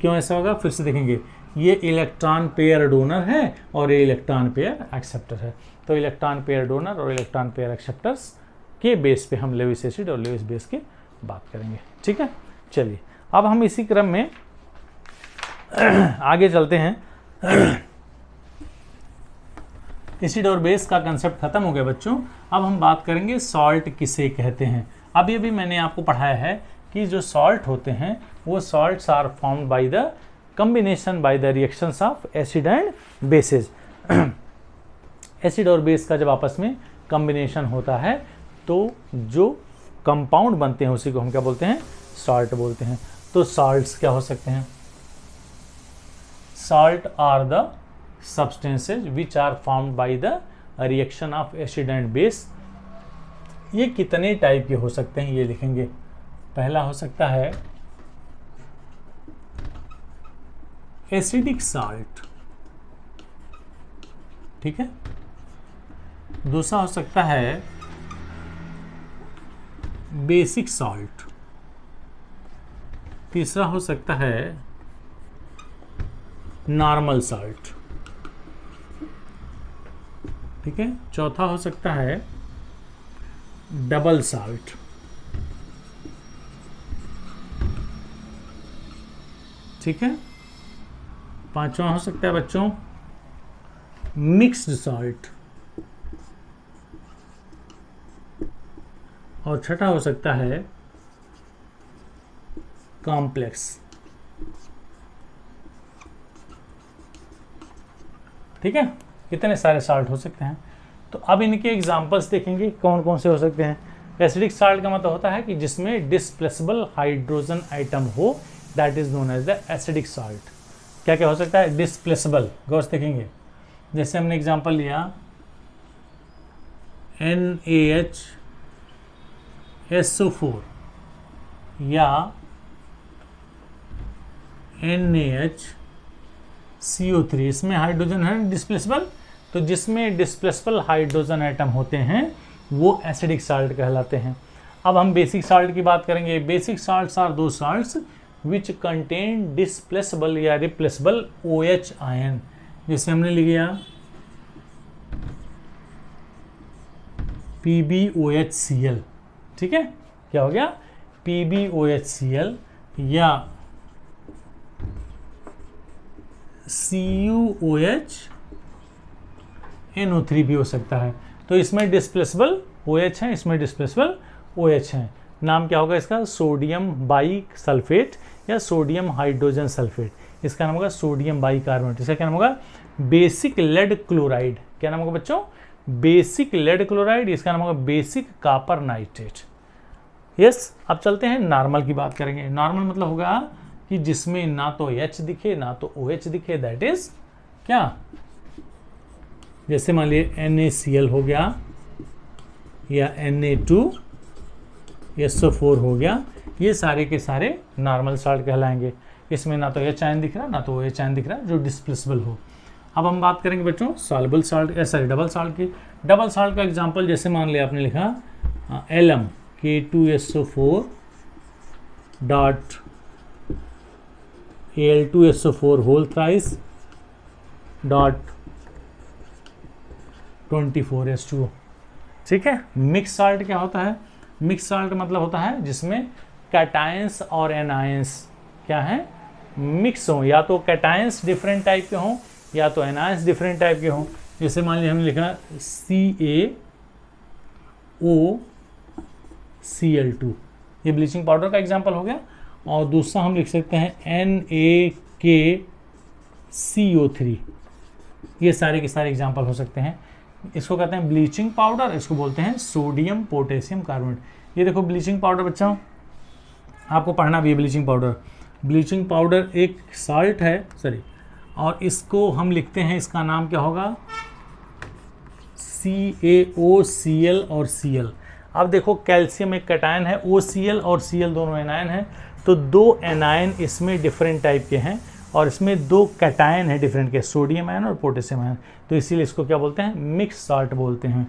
क्यों ऐसा होगा? फिर से देखेंगे, ये इलेक्ट्रॉन पेयर डोनर है और ये इलेक्ट्रॉन पेयर एक्सेप्टर है। तो इलेक्ट्रॉन पेयर डोनर और इलेक्ट्रॉन पेयर एक्सेप्टर्स के बेस पे हम लेविस एसिड और लेविस बेस की बात करेंगे। ठीक है, चलिए अब हम इसी क्रम में आगे चलते हैं। एसिड और बेस का कंसेप्ट खत्म हो गया बच्चों। अब हम बात करेंगे सॉल्ट किसे कहते हैं। अब ये भी मैंने आपको पढ़ाया है कि जो सॉल्ट होते हैं वो salts are formed by the combination by the reactions of acid and bases. Acid और बेस का जब आपस में कम्बिनेशन होता है तो जो कंपाउंड बनते हैं उसी को हम क्या बोलते हैं? सॉल्ट बोलते हैं। तो सॉल्ट्स क्या हो सकते हैं? Salt are the substances which are formed by the reaction of acid and base। ये कितने टाइप के हो सकते हैं ये लिखेंगे। पहला हो सकता है एसिडिक सॉल्ट, ठीक है। दूसरा हो सकता है बेसिक सॉल्ट। तीसरा हो सकता है नॉर्मल सॉल्ट, ठीक है। चौथा हो सकता है डबल सॉल्ट, ठीक है। पांचवा हो सकता है बच्चों मिक्स्ड सॉल्ट, और छठा हो सकता है कॉम्प्लेक्स, ठीक है। कितने सारे सॉल्ट हो सकते हैं। तो अब इनके एग्जांपल्स देखेंगे कौन कौन से हो सकते हैं। एसिडिक सॉल्ट का मतलब होता है कि जिसमें डिस्प्लेसेबल हाइड्रोजन आइटम हो, that is known as the acidic salt. क्या क्या हो सकता है? डिस्प्लेसेबल। गौर से देखेंगे, जैसे हमने एग्जांपल लिया NaHSO4 या NaHCO3, इसमें हाइड्रोजन है डिस्प्लेसेबल। तो जिसमें डिस्प्लेसेबल हाइड्रोजन एटम होते हैं वो एसिडिक सॉल्ट कहलाते हैं। अब हम बेसिक सॉल्ट की बात करेंगे। बेसिक सॉल्ट्स आर दो सॉल्ट्स विच कंटेन डिस्प्लेसेबल या रिप्लेसेबल OH आयन। जैसे हमने लिया PbOHCl, ठीक है। क्या हो गया? PbOHCl या CuOH भी हो सकता है। तो इसमें डिस्प्लेसेबल OH है, इसमें डिस्प्लेसेबल OH है। नाम क्या होगा इसका? सोडियम बाई सल्फेट या सोडियम हाइड्रोजन सल्फेट। इसका नाम होगा सोडियम बाई कार्बोनेट। इसका क्या नाम होगा? Basic lead chloride. क्या नाम होगा बच्चों? Basic lead chloride. इसका नाम होगा बेसिक कॉपर नाइट्रेट। यस, अब चलते हैं नॉर्मल की बात करेंगे। नॉर्मल मतलब होगा कि जिसमें ना तो H दिखे ना तो OH दिखे, दैट इज क्या? जैसे मान लिए NaCl हो गया या Na2SO4 हो गया, ये सारे के सारे नॉर्मल साल्ट कहलाएंगे। इसमें ना तो एच आयन दिख रहा ना तो एच आयन दिख रहा जो डिस्प्लेसेबल हो। अब हम बात करेंगे बच्चों soluble salt sorry double salt की। डबल साल्ट का एग्जांपल जैसे मान लिया आपने लिखा Lm K2SO4 dot Al2SO4 whole thrice dot 24H2O। ठीक है। मिक्स साल्ट क्या होता है? मिक्स साल्ट मतलब होता है जिसमें कैटायंस और एनायंस क्या है, मिक्स हो, या तो कैटायंस डिफरेंट टाइप के हों या तो एनायंस डिफरेंट टाइप के हों। जैसे मान लीजिए हमने लिखा CaOCl2, ये ब्लीचिंग पाउडर का एग्जांपल हो गया। और दूसरा हम लिख सकते हैं NaKCO3, ये सारे के सारे एग्जांपल हो सकते हैं। इसको कहते हैं ब्लीचिंग पाउडर, इसको बोलते हैं सोडियम पोटेशियम कार्बोनेट। ये देखो ब्लीचिंग पाउडर बच्चों, आपको पढ़ना भी है ब्लीचिंग पाउडर। ब्लीचिंग पाउडर एक साल्ट है सॉरी, और इसको हम लिखते हैं, इसका नाम क्या होगा CaOCl और Cl। अब देखो कैल्शियम एक कैटायन है, OCl और Cl दोनों एनायन है, तो दो एनायन इसमें डिफरेंट टाइप के हैं और इसमें दो कैटायन है डिफरेंट के, सोडियम आयन और पोटेशियम आयन, तो इसीलिए इसको क्या बोलते हैं, मिक्स साल्ट बोलते हैं।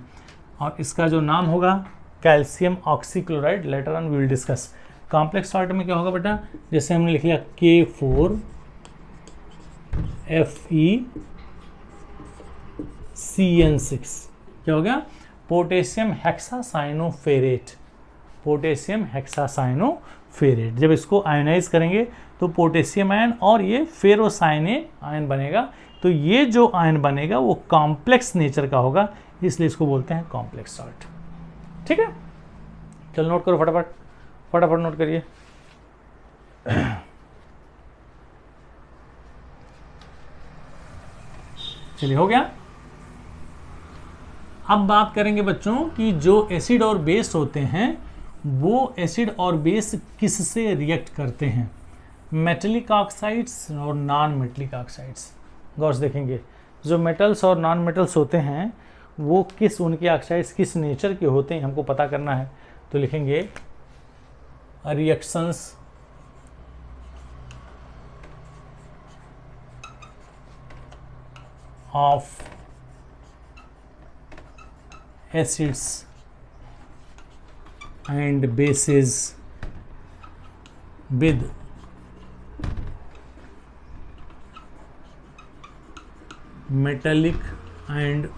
और इसका जो नाम होगा calcium oxychloride, later on we will discuss. Complex salt में क्या होगा बेटा, जैसे हमने लिख लिया K4FeCN6, क्या हो गया, पोटेशियम हेक्सासाइनोफेरेट, पोटेशियम हेक्सासाइनोफेरेट। जब इसको आयोनाइज करेंगे तो पोटेशियम आयन और ये फेरोसाइनेट आयन बनेगा, तो ये जो आयन बनेगा वो कॉम्प्लेक्स नेचर का होगा, इसलिए इसको बोलते हैं कॉम्प्लेक्स साल्ट। ठीक है, चलो नोट करो फटाफट, फटाफट नोट करिए। चलिए हो गया। अब बात करेंगे बच्चों कि जो एसिड और बेस होते हैं वो एसिड और बेस किससे रिएक्ट करते हैं, मेटेलिक ऑक्साइड्स और नॉन मेटेलिक ऑक्साइड्स। गौर से देखेंगे, जो मेटल्स और नॉन मेटल्स होते हैं वो किस, उनके ऑक्साइड्स किस नेचर के होते हैं हमको पता करना है। तो लिखेंगे reactions of acids and bases with metallic and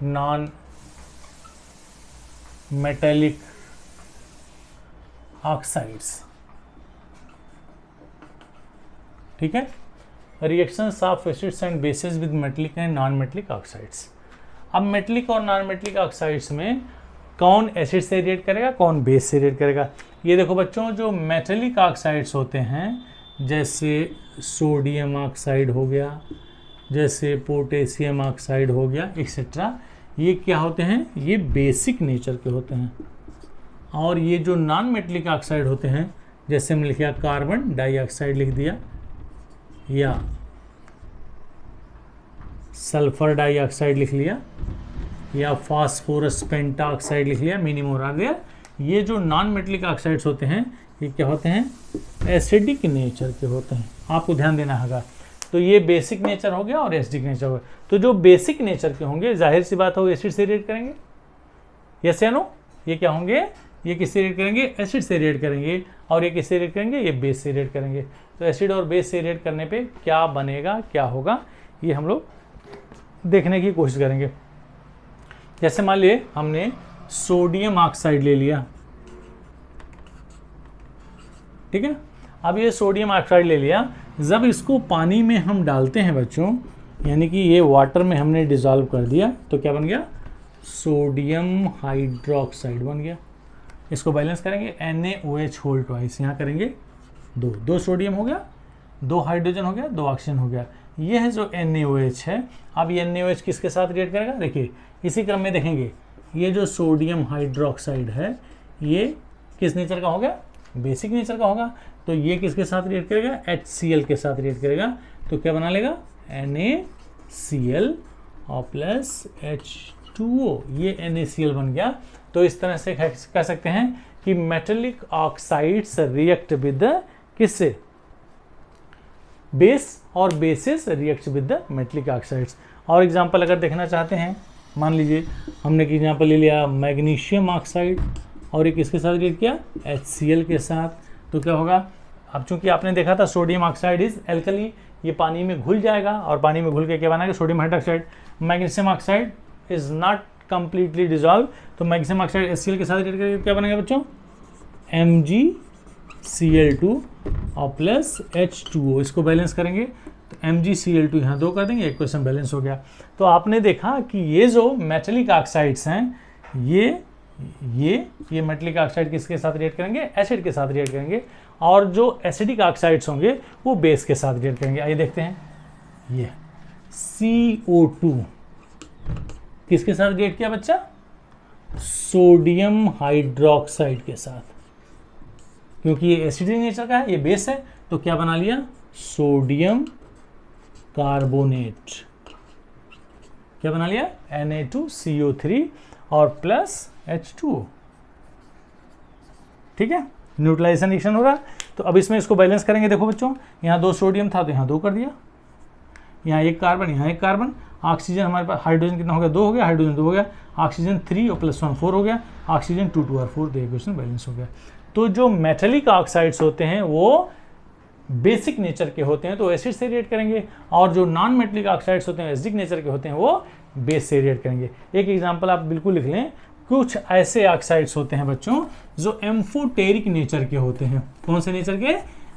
non-metallic oxides। ठीक है, reactions of acids and bases with metallic and non metallic oxides. अब मेटेलिक और नॉन मेटेलिक ऑक्साइड्स में कौन एसिड से रिएक्ट करेगा, कौन बेस से रिएक्ट करेगा। ये देखो बच्चों, जो मेटेलिक ऑक्साइड्स होते हैं जैसे सोडियम ऑक्साइड हो गया, जैसे पोटेशियम ऑक्साइड हो गया एक्सेट्रा, ये क्या होते हैं, ये बेसिक नेचर के होते हैं। और ये जो नॉन मेटेलिक ऑक्साइड होते हैं, जैसे हमने लिखा कार्बन डाइऑक्साइड लिख दिया या सल्फर डाइऑक्साइड लिख लिया या फास्फोरस पेंटाऑक्साइड लिख लिया, मीनिंग हो रहा है। ये जो नॉन मेटेलिक ऑक्साइड्स होते हैं ये क्या होते हैं, एसिडिक नेचर के होते हैं, आपको ध्यान देना होगा। तो ये बेसिक नेचर हो गया और एसिडिक नेचर हो गया। तो जो बेसिक नेचर के होंगे जाहिर सी बात हो एसिड से रिएक्ट करेंगे, यस या नो। ये क्या होंगे, ये किससे रिएक्ट करेंगे, एसिड से रिएक्ट करेंगे। और ये किससे रिएक्ट करेंगे, ये बेस से रिएक्ट करेंगे। तो एसिड और बेस से रिएक्ट करने पे क्या बनेगा, क्या होगा, ये हम लोग देखने की कोशिश करेंगे। जैसे मान लिए हमने सोडियम ऑक्साइड ले लिया, ठीक है। अब ये सोडियम ऑक्साइड ले लिया, जब इसको पानी में हम डालते हैं बच्चों, यानी कि ये वाटर में हमने डिसॉल्व कर दिया, तो क्या बन गया, सोडियम हाइड्रोक्साइड बन गया। इसको बैलेंस करेंगे NaOH होल ट्वाइस, यहाँ करेंगे दो सोडियम हो गया, 2 हाइड्रोजन हो गया, 2 ऑक्सीजन हो गया। ये है जो NaOH है। अब ये NaOH किसके साथ रिएक्ट करेगा, देखिए इसी क्रम में देखेंगे। ये जो सोडियम हाइड्रोक्साइड है ये किस नेचर का होगा, बेसिक नेचर का होगा। तो ये किसके साथ रिएक्ट करेगा, HCl के साथ रिएक्ट करेगा। तो क्या बना लेगा, Na Cl और प्लस H2O, ये NaCl बन गया। तो इस तरह से कह सकते हैं कि मेटेलिक ऑक्साइड्स रिएक्ट विद किससे, बेस, और basis react with the metallic oxides. और एग्जांपल अगर देखना चाहते हैं, मान लीजिए हमने एक एग्जांपल ले लिया मैग्नीशियम ऑक्साइड और एक इसके साथ रिएक्ट किया HCl के साथ, तो क्या होगा, अब चूंकि आपने देखा था सोडियम ऑक्साइड इज एल्कली, ये पानी में घुल जाएगा और पानी में घुल के क्या बनाएगा, sodium hydroxide. Magnesium oxide is not completely dissolve, तो मैग्नीशियम ऑक्साइड HCl के साथ रिएक्ट करके क्या बनेगा बच्चों, MgCl2 और प्लस H2O, इसको बैलेंस करेंगे तो MgCl2 यहाँ 2 कर देंगे, एक क्वेश्चन बैलेंस हो गया। तो आपने देखा कि ये जो मेटेलिक ऑक्साइड्स हैं, ये मेटेलिक ऑक्साइड किसके साथ रिएक्ट करेंगे, एसिड के साथ रिएक्ट करेंगे, और जो एसिडिक ऑक्साइड्स होंगे वो बेस के साथ रिएक्ट करेंगे। आइए देखते हैं, ये CO2 किसके साथ रिएक्ट किया बच्चा, सोडियम हाइड्रोक्साइड के साथ, क्योंकि ये एसिडिक नेचर का है, ये बेस है, तो क्या बना लिया, सोडियम कार्बोनेट, क्या बना लिया, Na2CO3 और प्लस H2O। ठीक है, न्यूट्रलाइजेशन रिएक्शन हो रहा। तो अब इसमें इसको बैलेंस करेंगे। देखो बच्चों, यहाँ 2 सोडियम था तो यहाँ 2 कर दिया, यहाँ 1 कार्बन, यहाँ 1 कार्बन, ऑक्सीजन हमारे पास, हाइड्रोजन कितना हो गया, 2 हो गया, हाइड्रोजन 2 हो गया, ऑक्सीजन 3 और प्लस 1 4 हो गया, ऑक्सीजन 2 2 और 4, तो इक्वेशन बैलेंस हो गया। तो जो मेटेलिक ऑक्साइड्स होते हैं वो बेसिक नेचर के होते हैं तो एसिड से रिएक्ट करेंगे, और जो नॉन मेटेलिक ऑक्साइड्स होते हैं एसिडिक नेचर के होते हैं वो बेस से रिएक्ट करेंगे। एक एग्जांपल आप बिल्कुल लिख लें, कुछ ऐसे ऑक्साइड्स होते हैं बच्चों जो एम्फोटेरिक नेचर के होते हैं। कौन से नेचर के,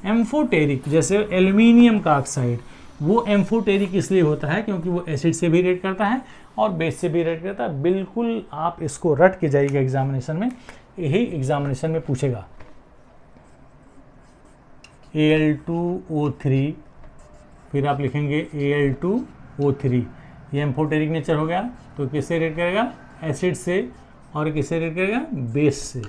एम्फोटेरिक, जैसे एल्यूमिनियम का ऑक्साइड, वो एम्फोटेरिक इसलिए होता है क्योंकि वो एसिड से भी रिएक्ट करता है और बेस से भी रिएक्ट करता है। बिल्कुल आप इसको रट के जाइएगा एग्जामिनेशन में, यही एग्जामिनेशन में पूछेगा। Al2O3, फिर आप लिखेंगे Al2O3, ये एम्फोटेरिक नेचर हो गया, तो किससे रिएक्ट करेगा, एसिड से, और किससे रिएक्ट करेगा, बेस से।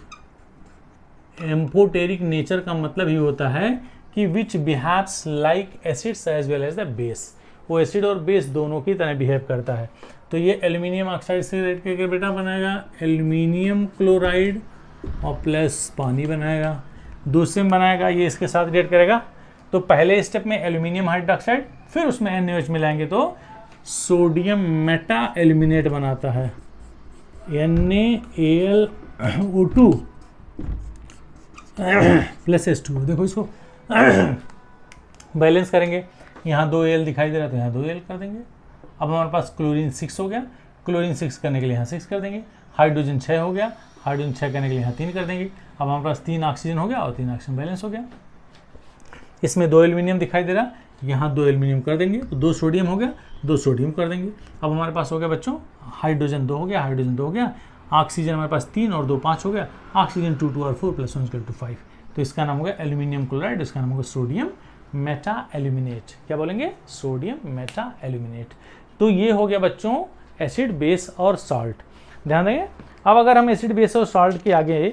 एम्फोटेरिक नेचर का मतलब ही होता है कि which behaves like acids as well as the base, वो एसिड और बेस दोनों की तरह बिहेव करता है। तो ये एल्यूमिनियम ऑक्साइड से रिएक्ट करके बेटा बनाएगा एल्यूमिनियम क्लोराइड और प्लस पानी बनाएगा। दूसरे में बनाएगा, ये इसके साथ रिएक्ट करेगा, तो पहले स्टेप में एल्यूमिनियम हाइड्रोक्साइड, फिर उसमें NaOH मिलाएंगे तो सोडियम मेटा एल्यूमिनेट बनाता है, NaAlO2 प्लस H2O। देखो इसको बैलेंस करेंगे, यहाँ 2 Al दिखाई दे रहा है तो यहाँ 2 Al कर देंगे। अब हमारे पास क्लोरीन 6 हो गया, क्लोरीन 6 करने के लिए यहाँ 6 कर देंगे। हाइड्रोजन 6 हो गया, हाइड्रोजन 6 करने के लिए यहाँ 3 कर देंगे। अब हमारे पास 3 ऑक्सीजन हो गया और 3 ऑक्सीजन बैलेंस हो गया। इसमें 2 एल्यूमिनियम दिखाई दे रहा, यहाँ 2 एल्यूमिनियम कर देंगे, तो 2 सोडियम हो गया, 2 सोडियम कर देंगे। अब हमारे पास हो गया बच्चों हाइड्रोजन 2 हो गया, हाइड्रोजन 2 हो गया, ऑक्सीजन हमारे पास 3 और 2 5 हो गया, ऑक्सीजन 2 2 और 4 प्लस 1 = 5, तो इसका नाम होगा एल्यूमिनियम क्लोराइड, इसका नाम होगा सोडियम मेटा एल्यूमिनेट। क्या बोलेंगे, सोडियम मेटा एल्यूमिनेट। तो ये हो गया बच्चों एसिड, बेस और सॉल्ट। ध्यान देंगे। अब अगर हम एसिड, बेस और सॉल्ट के आगे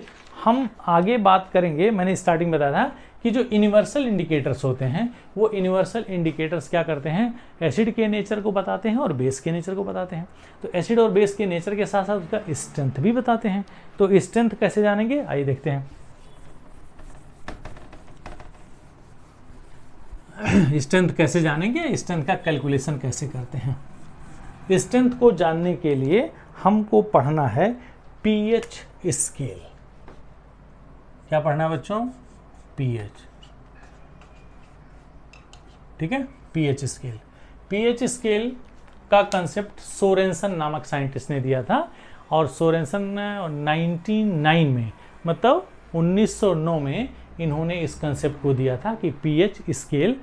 बात करेंगे, मैंने स्टार्टिंग बताया था कि जो यूनिवर्सल इंडिकेटर्स होते हैं वो यूनिवर्सल इंडिकेटर्स क्या करते हैं, एसिड के नेचर को बताते हैं और बेस के नेचर को बताते हैं। तो एसिड और बेस के नेचर के साथ साथ उसका स्ट्रेंथ भी बताते हैं। तो स्ट्रेंथ कैसे जानेंगे, आइए देखते हैं। स्ट्रेंथ कैसे जानेंगे, स्ट्रेंथ का कैलकुलेशन कैसे करते हैं। स्ट्रेंथ को जानने के लिए हमको पढ़ना है पीएच स्केल। क्या पढ़ना है बच्चों, पीएच, ठीक है, पीएच स्केल। पीएच स्केल का कंसेप्ट सोरेंसन नामक साइंटिस्ट ने दिया था, और सोरेंसन ने 1909 में, मतलब 1909 में इन्होंने इस कंसेप्ट को दिया था कि पीएच स्केल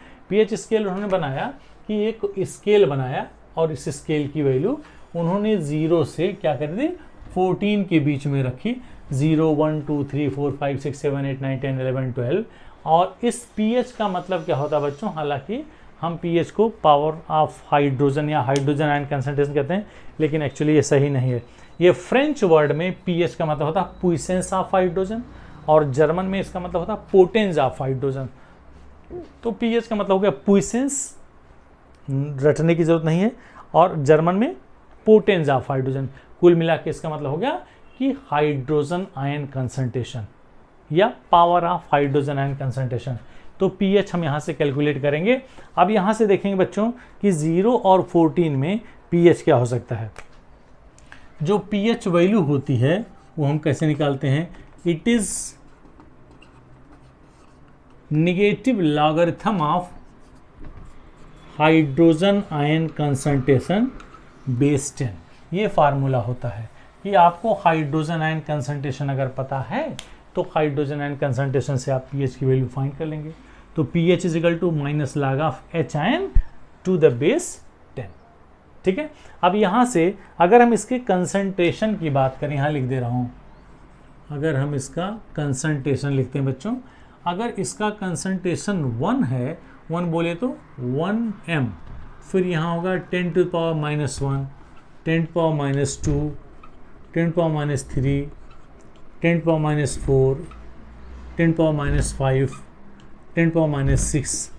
उन्होंने बनाया कि एक स्केल बनाया, और इस स्केल की वैल्यू उन्होंने 0 से क्या कर दी, 14 के बीच में रखी। 0 1 2 3 4 5 6 7 8 9 10 11 12। और इस पीएच का मतलब क्या होता है बच्चों, हालांकि हम पीएच को पावर ऑफ हाइड्रोजन या हाइड्रोजन आयन कंसंट्रेशन कहते हैं, लेकिन एक्चुअली ये सही नहीं है। ये फ्रेंच वर्ड में पीएच का मतलब होता है पुइसेंस ऑफ हाइड्रोजन, और जर्मन में इसका मतलब होता है पोटेंस ऑफ हाइड्रोजन। तो पीएच का मतलब हो गया पुइसेंस, रटने की जरूरत नहीं है। और जर्मन में पोटेंस ऑफ हाइड्रोजन। कुल मिला के इसका मतलब हो गया कि हाइड्रोजन आयन कंसंट्रेशन या power of hydrogen ion concentration. तो पीएच हम यहाँ से कैलकुलेट करेंगे। अब यहाँ से देखेंगे बच्चों कि 0 और 14 में पीएच क्या हो सकता है। जो पीएच वैल्यू होती है वो हम कैसे निकालते हैं, it is negative logarithm of hydrogen ion concentration base 10। ये फार्मूला होता है कि आपको हाइड्रोजन आयन कंसंट्रेशन अगर पता है तो हाइड्रोजन आयन कंसंट्रेशन से आप पीएच की वैल्यू फाइंड कर लेंगे। तो pH is equal to minus log of H ion to the base 10। ठीक है, अब यहाँ से अगर हम इसके कंसंट्रेशन की बात करें, यहाँ लिख दे रहा हूँ, अगर हम इसका कंसंट्रेशन लिखते हैं बच्चों, अगर इसका कंसंट्रेशन 1 है, 1 बोले तो 1 m, फिर यहाँ होगा 10 to power minus 1, 10 power minus 2, 10 power minus 3, 10 power minus 4, 10 power minus 5, 10 power minus 6,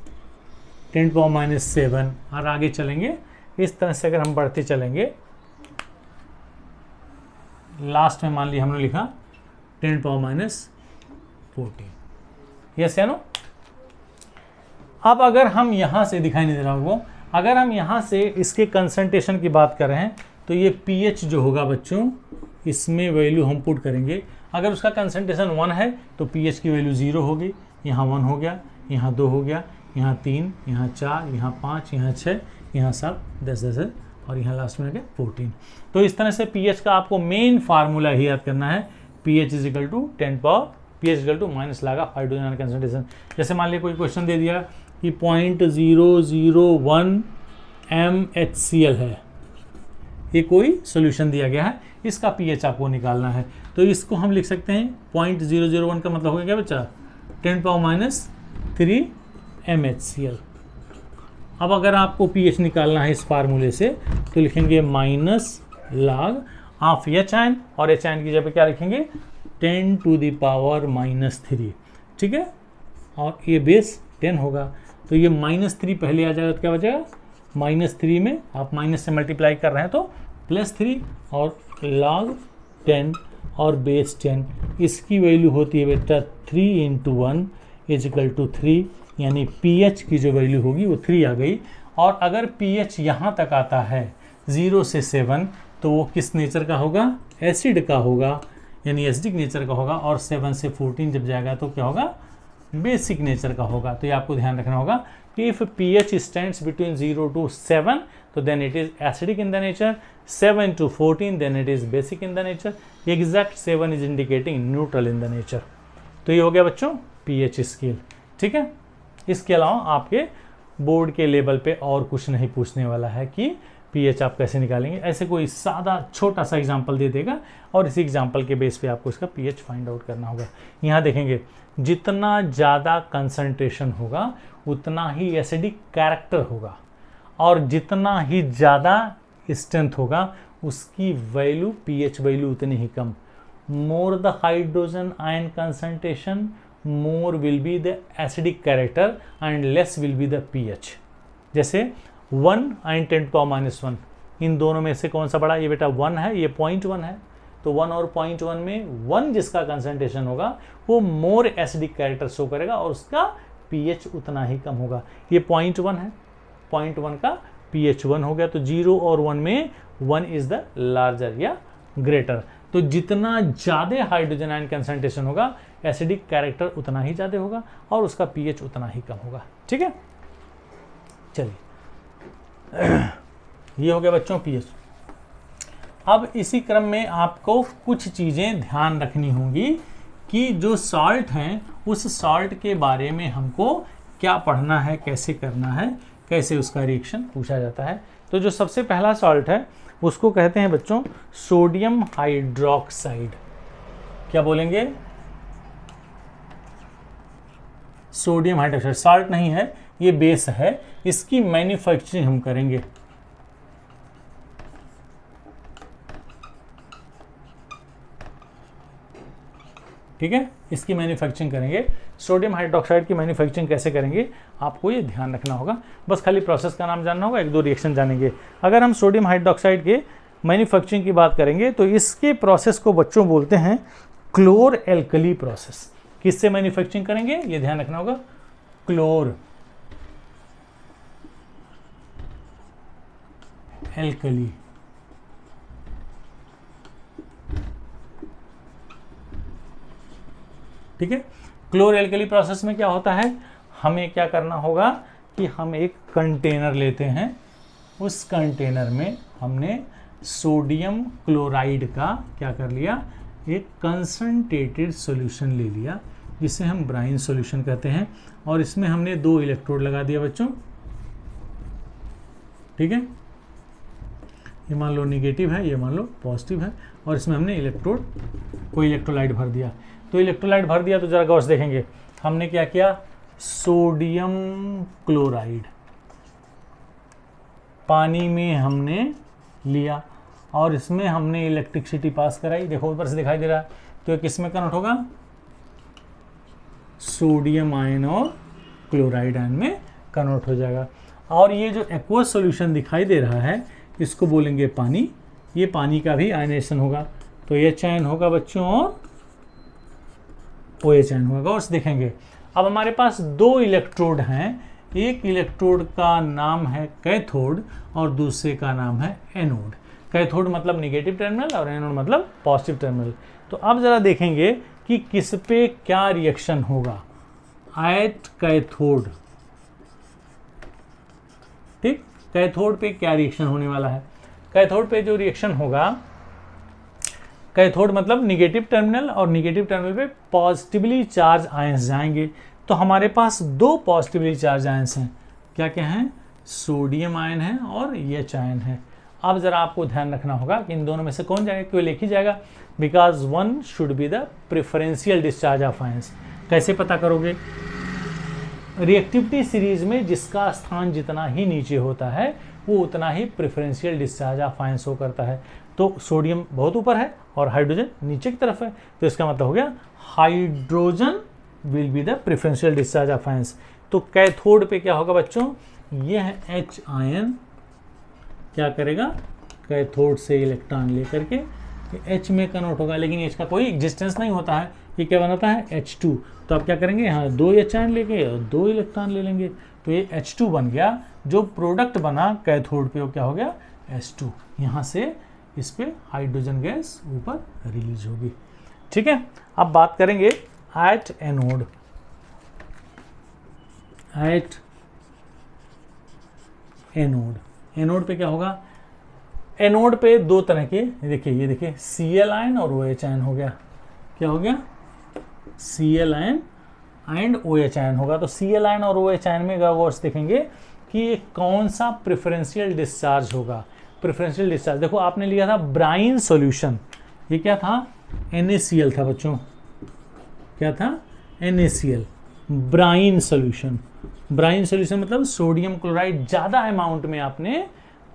10 power minus 7 और आगे चलेंगे। इस तरह से अगर हम बढ़ते चलेंगे, लास्ट में मान लिया हमने लिखा 10 पावर माइनस 14। यस या नो। अब अगर हम यहाँ से, दिखाई नहीं दे रहा वो, अगर हम यहाँ से इसके कंसंट्रेशन की बात कर रहे हैं तो ये पीएच जो होगा बच्चों, इसमें वैल्यू हम पुट करेंगे। अगर उसका कंसंट्रेशन 1 है तो पीएच की वैल्यू 0 होगी, यहाँ 1 हो गया, यहाँ 2 हो गया, यहाँ 3, यहाँ 4, यहाँ 5, यहाँ 6, यहाँ 7, 10 10 और यहाँ लास्ट में आ गया 14। तो इस तरह से पीएच का आपको मेन फार्मूला ही याद करना है, pH is equal to 10 power, pH equal to minus log of hydrogen concentration. जैसे मान लिया कोई क्वेश्चन दे दिया कि 0.001 MHCl है, ये कोई सोल्यूशन दिया गया है, इसका पीएच आपको निकालना है। तो इसको हम लिख सकते हैं 0.001 का मतलब हो गया क्या बच्चा, 10 पावर माइनस 3 MHCl। अब अगर आपको पीएच निकालना है इस फार्मूले से तो लिखेंगे minus log of H ion, और एच आयन की जगह क्या लिखेंगे 10 टू द पावर माइनस 3। ठीक है, और ये बेस 10 होगा, तो ये -3 पहले आ जाएगा तो क्या बचेगा, -3 में आप माइनस से मल्टीप्लाई कर रहे हैं तो +3 और log 10 और बेस 10, इसकी वैल्यू होती है बेटा 3 × 1 इज इक्वल टू 3, यानी पीएच की जो वैल्यू होगी वो 3 आ गई। और अगर पीएच यहाँ तक आता है 0 से 7 तो वो किस नेचर का होगा, एसिड का होगा, यानी एसिडिक नेचर का होगा, और 7 से 14 जब जाएगा तो क्या होगा, बेसिक नेचर का होगा। तो ये आपको ध्यान रखना होगा कि if pH stands between 0 to 7 तो then it is acidic in the nature, 7 to 14 then it is basic in the nature, exact 7 is indicating neutral in the nature. तो ये हो गया बच्चों पीएच स्केल। ठीक है, इसके अलावा आपके बोर्ड के लेवल पे और कुछ नहीं पूछने वाला है कि पीएच आप कैसे निकालेंगे, ऐसे कोई सादा छोटा सा एग्जांपल दे देगा और इसी एग्जांपल के बेस पे आपको इसका पीएच फाइंड आउट करना होगा। यहाँ देखेंगे जितना ज़्यादा कंसंट्रेशन होगा उतना ही एसिडिक कैरेक्टर होगा, और जितना ही ज़्यादा स्ट्रेंथ होगा उसकी वैल्यू, पीएच वैल्यू उतनी ही कम। More the hydrogen ion concentration more will be the acidic character and less will be the pH. जैसे 1 एंड 10 पावर माइनस 1, इन दोनों में से कौन सा बड़ा, ये बेटा 1 है, ये 0.1 है, तो 1 और 0.1 में 1 जिसका कंसंट्रेशन होगा वो मोर एसिडिक कैरेक्टर शो करेगा और उसका पीएच उतना ही कम होगा। ये 0.1 है, 0.1 का पीएच 1 हो गया, तो 0 और 1 में 1 इज द लार्जर या ग्रेटर। तो जितना ज़्यादा हाइड्रोजन आयन कंसंट्रेशन होगा एसिडिक कैरेक्टर उतना ही ज़्यादा होगा और उसका पीएच उतना ही कम होगा। ठीक है, चलिए ये हो गया बच्चों पीएच। अब इसी क्रम में आपको कुछ चीज़ें ध्यान रखनी होंगी कि जो सॉल्ट हैं उस सॉल्ट के बारे में हमको क्या पढ़ना है, कैसे करना है, कैसे उसका रिएक्शन पूछा जाता है। तो जो सबसे पहला सॉल्ट है उसको कहते हैं बच्चों सोडियम हाइड्रोक्साइड। क्या बोलेंगे, सोडियम हाइड्रोक्साइड। सॉल्ट नहीं है, ये बेस है, इसकी मैन्युफैक्चरिंग हम करेंगे। ठीक है, इसकी मैन्युफैक्चरिंग करेंगे। सोडियम हाइड्रोक्साइड की मैन्युफैक्चरिंग कैसे करेंगे आपको ये ध्यान रखना होगा, बस खाली प्रोसेस का नाम जानना होगा, 1-2 रिएक्शन जानेंगे। अगर हम सोडियम हाइड्रोक्साइड के मैन्युफैक्चरिंग की बात करेंगे तो इसके प्रोसेस को बच्चों बोलते हैं क्लोर एल्कली प्रोसेस। किससे मैन्युफैक्चरिंग करेंगे ये ध्यान रखना होगा, क्लोर एल्कली। ठीक है, क्लोर एल्कली प्रोसेस में क्या होता है, हमें क्या करना होगा कि हम एक कंटेनर लेते हैं, उस कंटेनर में हमने सोडियम क्लोराइड का क्या कर लिया, एक कंसंट्रेटेड सॉल्यूशन ले लिया जिसे हम ब्राइन सॉल्यूशन कहते हैं, और इसमें हमने 2 इलेक्ट्रोड लगा दिया बच्चों। ठीक है, ये मान लो निगेटिव है, ये मान लो पॉजिटिव है, और इसमें हमने कोई इलेक्ट्रोलाइट भर दिया। तो इलेक्ट्रोलाइट भर दिया तो जरा गौर से देखेंगे, हमने क्या किया, सोडियम क्लोराइड पानी में हमने लिया और इसमें हमने इलेक्ट्रिसिटी पास कराई। देखो ऊपर से दिखाई दे रहा है, तो ये किस में कन्वर्ट होगा, सोडियम आयन और क्लोराइड आयन में कन्वर्ट हो जाएगा। और ये जो एक्वस सॉल्यूशन दिखाई दे रहा है इसको बोलेंगे पानी। ये पानी का भी आयनेशन होगा, तो ये चयन होगा बच्चों और OH चयन होगा। और देखेंगे अब हमारे पास 2 इलेक्ट्रोड हैं, एक इलेक्ट्रोड का नाम है कैथोड और दूसरे का नाम है एनोड। कैथोड मतलब निगेटिव टर्मिनल और एनोड मतलब पॉजिटिव टर्मिनल। तो अब जरा देखेंगे कि किस पे क्या रिएक्शन होगा एट कैथोड। ठीक, कैथोड पे क्या रिएक्शन होने वाला है, कैथोड पे जो रिएक्शन होगा, कैथोड मतलब निगेटिव टर्मिनल, और निगेटिव टर्मिनल पे पॉजिटिवली चार्ज आयंस जाएंगे। तो हमारे पास 2 पॉजिटिवली चार्ज आयंस हैं, क्या क्या हैं, सोडियम आयन है और एच आयन है। अब जरा आपको ध्यान रखना होगा कि इन दोनों में से कौन जाएगा, केवल एक ही जाएगा, because one should be the preferential discharge of ions. कैसे पता करोगे, रिएक्टिविटी सीरीज में जिसका स्थान जितना ही नीचे होता है वो उतना ही preferential discharge of ions show करता है। तो सोडियम बहुत ऊपर है और हाइड्रोजन नीचे की तरफ है, तो इसका मतलब हो गया hydrogen will be the preferential discharge of ions. तो कैथोड पे क्या होगा बच्चों, यह H आयन क्या करेगा, कैथोड से इलेक्ट्रॉन लेकर के H में कन्वर्ट होगा, लेकिन H का कोई एग्जिस्टेंस नहीं होता है, ये क्या बनाता है H2। तो आप क्या करेंगे, यहाँ 2 H आयन लेके और 2 इलेक्ट्रॉन ले लेंगे, तो ये H2 बन गया। जो प्रोडक्ट बना कैथोड पे वो क्या हो गया, H2। यहाँ से इस पे हाइड्रोजन गैस ऊपर रिलीज होगी। ठीक है, अब बात करेंगे at anode. At anode, anode पे क्या होगा, एनोड पे 2 तरह के, देखिए ये देखिए Cl आयन और OH आयन हो गया, क्या हो गया, Cl ion and OH ion होगा। तो Cl आयन और OH आयन में गौर से देखेंगे कि ये कौन सा प्रेफरेंशियल डिस्चार्ज होगा। प्रेफरेंशियल डिस्चार्ज देखो, आपने लिया था ब्राइन सॉल्यूशन, ये क्या था, NaCl था बच्चों, क्या था, NaCl, brine solution. Brine solution मतलब सोडियम क्लोराइड ज़्यादा अमाउंट में आपने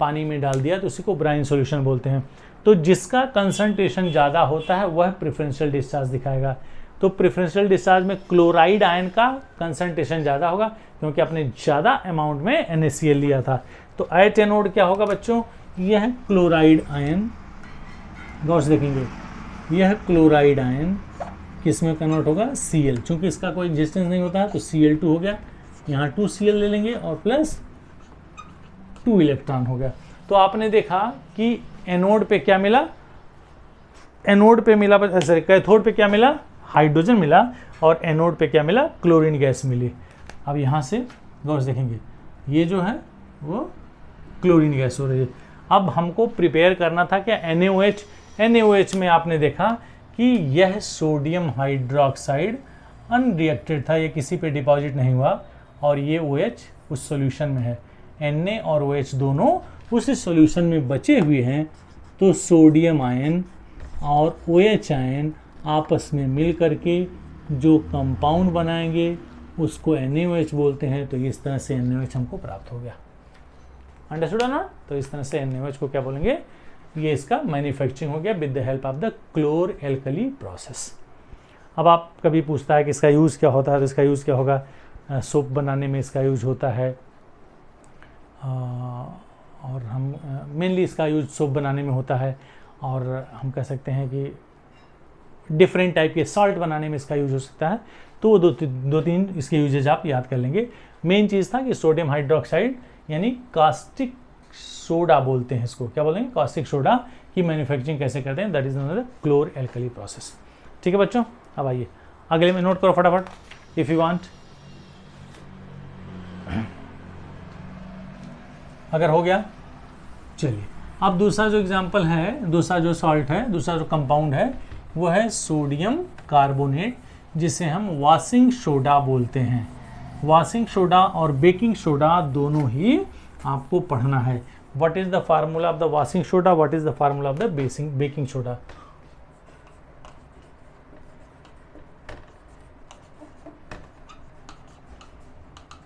पानी में डाल दिया तो उसी को ब्राइन सॉल्यूशन बोलते हैं। तो जिसका कंसंट्रेशन ज़्यादा होता है वह प्रेफरेंशियल डिस्चार्ज दिखाएगा। तो प्रेफरेंशियल डिस्चार्ज में क्लोराइड आयन का कंसंट्रेशन ज़्यादा होगा क्योंकि आपने ज़्यादा अमाउंट में NaCl लिया था। तो एट एनोड क्या होगा बच्चों, यह है क्लोराइड आयन, गौर से देखेंगे, यह क्लोराइड आयन किस में कन्वर्ट होगा, Cl। चूंकि इसका कोई एग्जिस्टेंस नहीं होता है तो Cl2 हो गया, यहाँ 2 Cl ले लेंगे और प्लस 2 इलेक्ट्रॉन हो गया। तो आपने देखा कि एनोड पे क्या मिला, एनोड पे मिला, सॉरी कैथोड पे क्या मिला, हाइड्रोजन मिला, और एनोड पे क्या मिला, क्लोरीन गैस मिली। अब यहाँ से गौर से देखेंगे, ये जो है वो क्लोरीन गैस हो रही है। अब हमको प्रिपेयर करना था क्या, NaOH। NaOH में आपने देखा कि यह सोडियम हाइड्रोक्साइड अनरिएक्टेड था, ये किसी पे डिपॉजिट नहीं हुआ, और ये OH उस सॉल्यूशन में है। Na और OH दोनों उस सॉल्यूशन में बचे हुए हैं, तो सोडियम आयन और OH आयन आपस में मिल करके जो कंपाउंड बनाएंगे उसको NaOH बोलते हैं। तो इस तरह से NaOH हमको प्राप्त हो गया, अंडरस्टूड ना। तो इस तरह से NaOH को क्या बोलेंगे, ये इसका मैन्युफैक्चरिंग हो गया with the help of the chlor alkali process. अब आप कभी पूछता है कि इसका यूज़ क्या होता है, तो इसका यूज़ क्या होगा, सोप बनाने में इसका यूज होता है, और हम मेनली इसका यूज सोप बनाने में होता है, और हम कह सकते हैं कि डिफरेंट टाइप के सॉल्ट बनाने में इसका यूज हो सकता है। तो वो दो तीन इसके यूजेज आप याद कर लेंगे। मेन चीज़ था कि सोडियम हाइड्रोक्साइड यानी कास्टिक सोडा बोलते हैं इसको, क्या बोलेंगे, कास्टिक सोडा की मैन्युफैक्चरिंग कैसे करते हैं, that is known as chlor alkali process. ठीक है बच्चों, अब आइए अगले में नोट करो फटाफट इफ़ यू वांट। अगर हो गया, चलिए अब दूसरा जो एग्जांपल है, दूसरा जो सॉल्ट है, दूसरा जो कंपाउंड है, वो है सोडियम कार्बोनेट, जिसे हम वॉशिंग सोडा बोलते हैं। वॉशिंग सोडा और बेकिंग सोडा दोनों ही आपको पढ़ना है। What is the formula of the washing soda, what is the formula of the baking soda.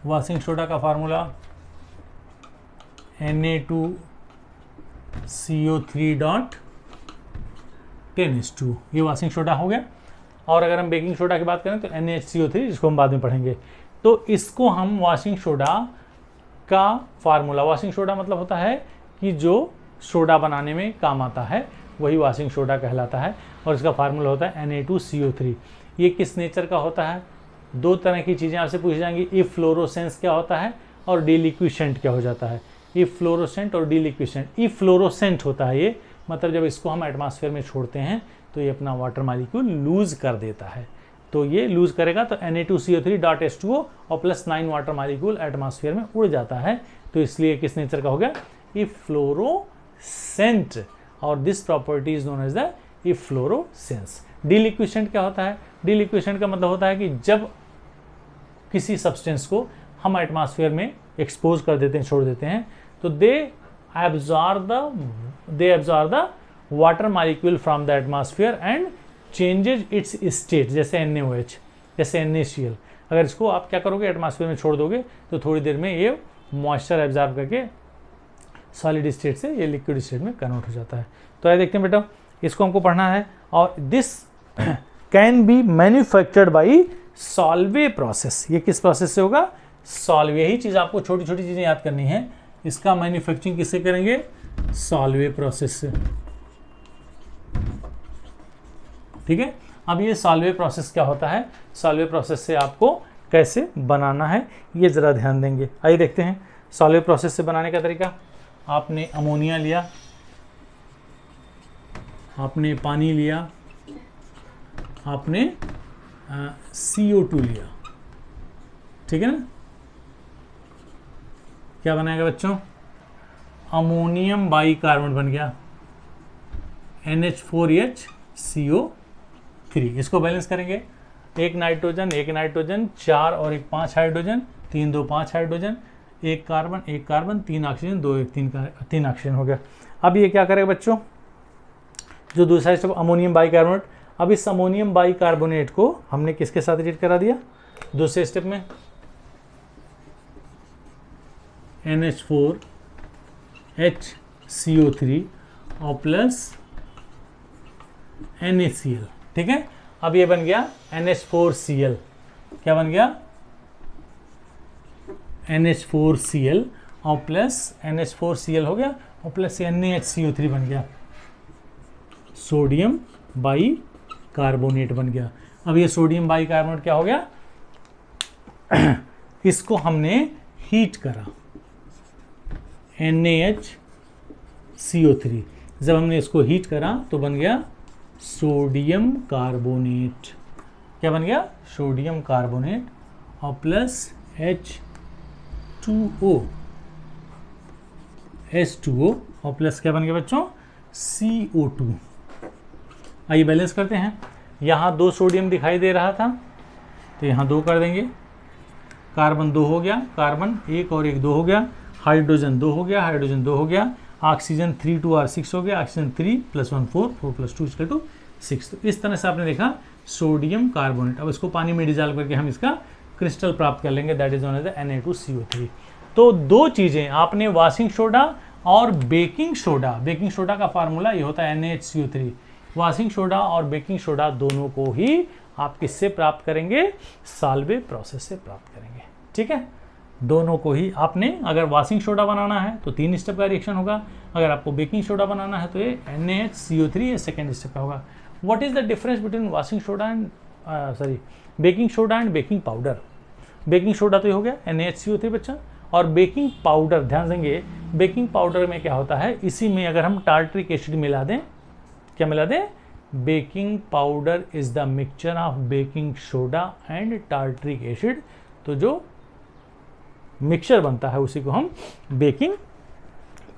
Washing soda का फार्मूला Na2CO3.10H2, ये वॉशिंग सोडा हो गया। और अगर हम बेकिंग सोडा की बात करें तो NaHCO3, जिसको हम बाद में पढ़ेंगे। तो इसको हम वॉशिंग सोडा का फार्मूला, वॉशिंग सोडा मतलब होता है कि जो सोडा बनाने में काम आता है वही वॉशिंग सोडा कहलाता है, और इसका फार्मूला होता है Na2CO3। ये किस नेचर का होता है, दो तरह की चीज़ें आपसे पूछी जाएंगी, इफ्लोरोसेंस क्या होता है और डिलिक्विशेंट क्या हो जाता है। इफ्लोरोसेंट और डिलिक्विशेंट। इफ्लोरोसेंट होता है ये, मतलब जब इसको हम एटमॉस्फेयर में छोड़ते हैं तो ये अपना वाटर मॉलिक्यूल लूज कर देता है। तो ये लूज करेगा तो Na2CO3.H2O और +9 वाटर मॉलिक्यूल एटमॉस्फेयर में उड़ जाता है, तो इसलिए किस नेचर का हो गया, इफ्लोरोसेंट, और this property is known as the efflorescence. Deliquescent क्या होता है, डिलिक्विशेंट का मतलब होता है कि जब किसी सब्सटेंस को हम एटमॉस्फेयर में एक्सपोज कर देते हैं, छोड़ देते हैं, तो they absorb the water molecule from the atmosphere and changes it's state, जैसे NaOH, जैसे NaCl। अगर इसको आप क्या करोगे, एटमॉस्फेयर में छोड़ दोगे तो थोड़ी देर में ये मॉइस्चर एब्जॉर्ब करके सॉलिड स्टेट से ये लिक्विड स्टेट में कन्वर्ट हो जाता है। तो आइए देखते हैं बेटा, इसको हमको पढ़ना है। और this can be manufactured by Solvay process. ये किस प्रोसेस से होगा, सॉल्वे। यही चीज़ आपको छोटी छोटी चीज़ें याद करनी है। इसका मैन्युफैक्चरिंग किससे करेंगे, सॉल्वे प्रोसेस से। ठीक है, अब ये सॉल्वे प्रोसेस क्या होता है, सॉल्वे प्रोसेस से आपको कैसे बनाना है ये ज़रा ध्यान देंगे। आइए देखते हैं सॉल्वे प्रोसेस से बनाने का तरीका। आपने अमोनिया लिया, आपने पानी लिया, आपने CO2 लिया, ठीक है ना। क्या बनाएगा बच्चों, अमोनियम बाइकार्बोनेट बन गया, NH4HCO3। इसको बैलेंस करेंगे, एक नाइट्रोजन, 4 और 1 5 hydrogen, 3 2 5 hydrogen, 1 carbon 3 oxygen, 2 1 3 oxygen हो गया। अब ये क्या करेगा बच्चों, जो दूसरा स्टेप अमोनियम बाइकार्बोनेट। अब इस अमोनियम बाइकार्बोनेट को हमने किसके साथ रिएक्ट करा दिया, दूसरे स्टेप में NH4HCO3 और प्लस NaCl। ठीक है, अब ये बन गया NH4Cl। क्या बन गया, NH4Cl और प्लस NH4Cl हो गया, और प्लस NaHCO3 बन गया, सोडियम बाइकार्बोनेट बन गया। अब ये सोडियम बाइकार्बोनेट क्या हो गया, इसको हमने हीट करा, NaHCO3। जब हमने इसको हीट करा तो बन गया सोडियम कार्बोनेट। क्या बन गया, सोडियम कार्बोनेट और प्लस H2O और प्लस क्या बन गया बच्चों, CO2। आइए बैलेंस करते हैं। यहाँ 2 सोडियम दिखाई दे रहा था तो यहाँ 2 कर देंगे, कार्बन 2 हो गया, कार्बन 1 और 1 2 हो गया, हाइड्रोजन 2 हो गया, हाइड्रोजन 2 हो गया, ऑक्सीजन 3 2 और 6 हो गया, ऑक्सीजन 3 + 1 4 4 + 2 = 6। तो इस तरह से आपने देखा सोडियम कार्बोनेट। अब इसको पानी में डिजॉल्व करके हम इसका क्रिस्टल प्राप्त कर लेंगे, that is known as Na2CO3। तो 2 चीज़ें आपने वॉशिंग सोडा और बेकिंग सोडा, बेकिंग सोडा का फार्मूला ये होता है NaHCO3। वॉशिंग सोडा और बेकिंग सोडा दोनों को ही आप किससे प्राप्त करेंगे, साल्वे प्रोसेस से प्राप्त करेंगे। ठीक है, दोनों को ही आपने, अगर वॉशिंग सोडा बनाना है तो 3 स्टेप का रिएक्शन होगा, अगर आपको बेकिंग सोडा बनाना है तो ये NaHCO3 ये सेकेंड स्टेप का होगा। What is the difference between washing soda and baking soda and baking powder? Baking soda तो ये हो गया NaHCO3 बच्चा, और बेकिंग पाउडर, ध्यान देंगे बेकिंग पाउडर में क्या होता है, इसी में अगर हम टार्टरिक एसिड मिला दें, क्या मिला दें, baking powder is the mixture of baking soda and tartaric acid, तो जो मिक्सचर बनता है उसी को हम बेकिंग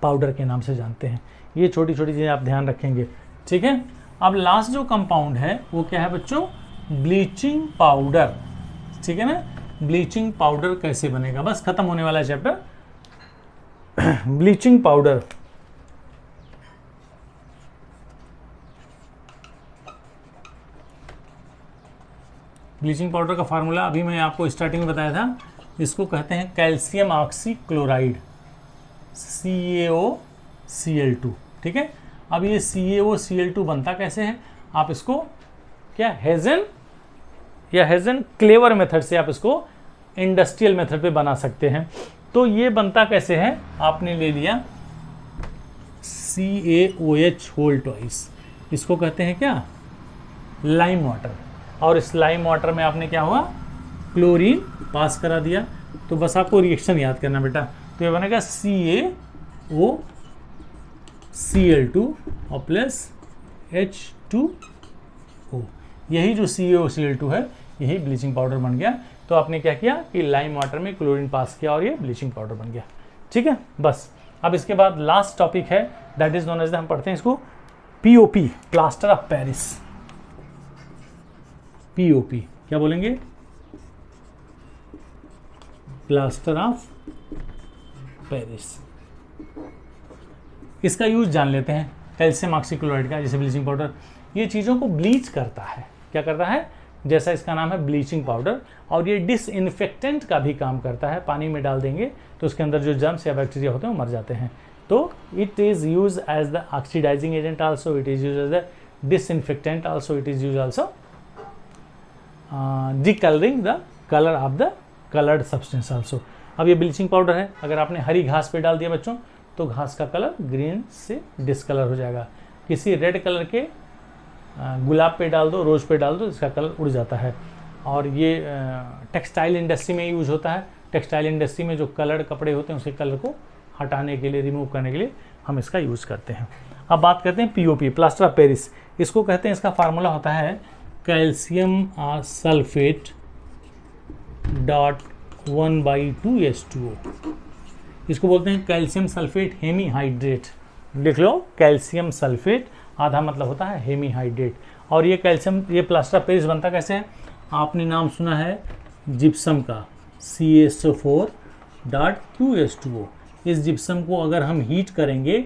पाउडर के नाम से जानते हैं। ये छोटी छोटी चीज़ें आप ध्यान रखेंगे। ठीक है, अब लास्ट जो कंपाउंड है वो क्या है बच्चों, ब्लीचिंग पाउडर। ठीक है ना, ब्लीचिंग पाउडर कैसे बनेगा, बस खत्म होने वाला है chapter. Bleaching powder, bleaching powder का फार्मूला अभी मैं आपको स्टार्टिंग में बताया था, इसको कहते हैं कैल्शियम ऑक्सीक्लोराइड, CaOCl2। ठीक है, अब ये CaOCl2 बनता कैसे है, आप इसको क्या हेजन या हेजन क्लेवर मेथड से आप इसको इंडस्ट्रियल मेथड पे बना सकते हैं। तो ये बनता कैसे है, आपने ले लिया CaOH होल ट्वाइस, इसको कहते हैं क्या, लाइम वाटर, और इस लाइम वाटर में आपने क्या हुआ, क्लोरीन पास करा दिया। तो बस आपको रिएक्शन याद करना बेटा, तो ये बनेगा CaOCl2 और प्लस H2O। यही जो CaOCl2 है यही ब्लीचिंग पाउडर बन गया। तो आपने क्या किया कि लाइम वाटर में क्लोरीन पास किया और ये ब्लीचिंग पाउडर बन गया। ठीक है, बस अब इसके बाद लास्ट टॉपिक है, दैट इज नोन एज, हम पढ़ते हैं इसको POP, plaster of Paris. POP क्या बोलेंगे, प्लास्टर ऑफ पेरिस। इसका यूज जान लेते हैं, कैल्शियम ऑक्सीक्लोराइड का, जैसे ब्लीचिंग पाउडर, ये चीज़ों को ब्लीच करता है। क्या करता है, जैसा इसका नाम है ब्लीचिंग पाउडर, और ये डिसइंफेक्टेंट का भी काम करता है। पानी में डाल देंगे तो उसके अंदर जो जर्म्स या बैक्टीरिया होते हैं वो मर जाते हैं। तो it is use as the oxidising agent also, it is use as the disinfectant also, it is use also decolouring the colour of the coloured substance also. अब ये ब्लीचिंग पाउडर है, अगर आपने हरी घास पे डाल दिया बच्चों तो घास का कलर ग्रीन से डिसकलर हो जाएगा। किसी रेड कलर के गुलाब पे डाल दो, रोज पे डाल दो, इसका कलर उड़ जाता है। और ये टेक्सटाइल इंडस्ट्री में यूज होता है। टेक्सटाइल इंडस्ट्री में जो कलर्ड कपड़े होते हैं उसके कलर को हटाने के लिए, रिमूव करने के लिए हम इसका यूज करते हैं। अब बात करते हैं POP, प्लास्टर ऑफ पेरिस। इसको कहते हैं, इसका फार्मूला होता है कैल्शियम सल्फेट डॉट 1/2H2O। इसको बोलते हैं कैल्शियम सल्फेट हेमीहाइड्रेट। लिख लो, कैल्शियम सल्फेट, आधा मतलब होता है हेमीहाइड्रेट। और ये कैल्शियम, ये प्लास्टर ऑफ पेरिस बनता कैसे है, आपने नाम सुना है जिप्सम का, CaSO4.2H2O। इस जिप्सम को अगर हम हीट करेंगे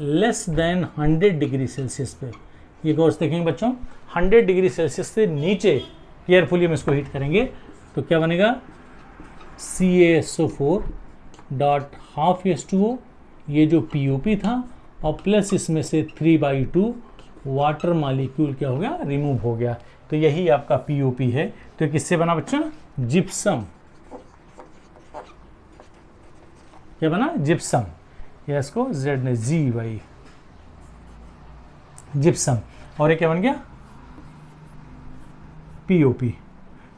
लेस देन 100 डिग्री सेल्सियस पे, ये कोर्स देखेंगे बच्चों, 100 डिग्री सेल्सियस से नीचे केयरफुली हम इसको हीट करेंगे तो क्या बनेगा, CaSO4.2H2O, ये जो POP था, और प्लस इसमें से 3/2 वाटर मॉलिक्यूल क्या हो गया, रिमूव हो गया। तो यही आपका POP है। तो किससे बना बच्चों, जिप्सम। क्या बना, जिप्सम, या इसको Z ने GY, जिप्सम। और ये क्या बन गया, POP।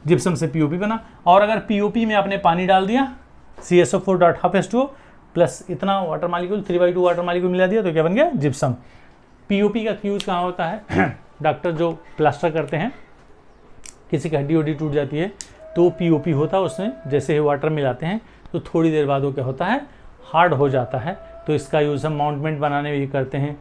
जिप्सम से POP बना। और अगर POP में आपने पानी डाल दिया, CaSO4.2H2O प्लस इतना वाटर मॉलिक्यूल, 3/2 वाटर मॉलिक्यूल मिला दिया, तो क्या बन गया, जिप्सम। POP का यूज कहाँ होता है, डॉक्टर जो प्लास्टर करते हैं, किसी की हड्डी वड्डी टूट जाती है तो POP होता है, उसमें जैसे ही वाटर मिलाते हैं तो थोड़ी देर बाद वो क्या होता है, हार्ड हो जाता है। तो इसका यूज़ हम माउंटमेंट बनाने में भी करते हैं,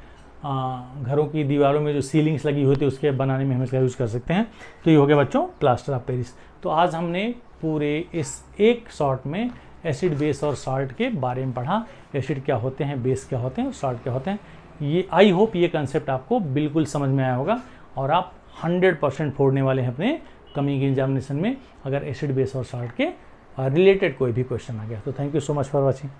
घरों की दीवारों में जो सीलिंग्स लगी होती है उसके बनाने में हम इसका यूज़ कर सकते हैं। तो ये हो गया बच्चों प्लास्टर ऑफ पेरिस। तो आज हमने पूरे इस एक शॉर्ट में एसिड, बेस और सॉल्ट के बारे में पढ़ा। एसिड क्या होते हैं, बेस क्या होते हैं, सॉल्ट क्या होते हैं। ये आई होप ये कंसेप्ट आपको बिल्कुल समझ में आया होगा और आप 100% फोड़ने वाले हैं अपने कमिंग एग्जामिनेशन में, अगर एसिड, बेस और सॉल्ट के रिलेटेड कोई भी क्वेश्चन आ गया। तो thank you so much for watching.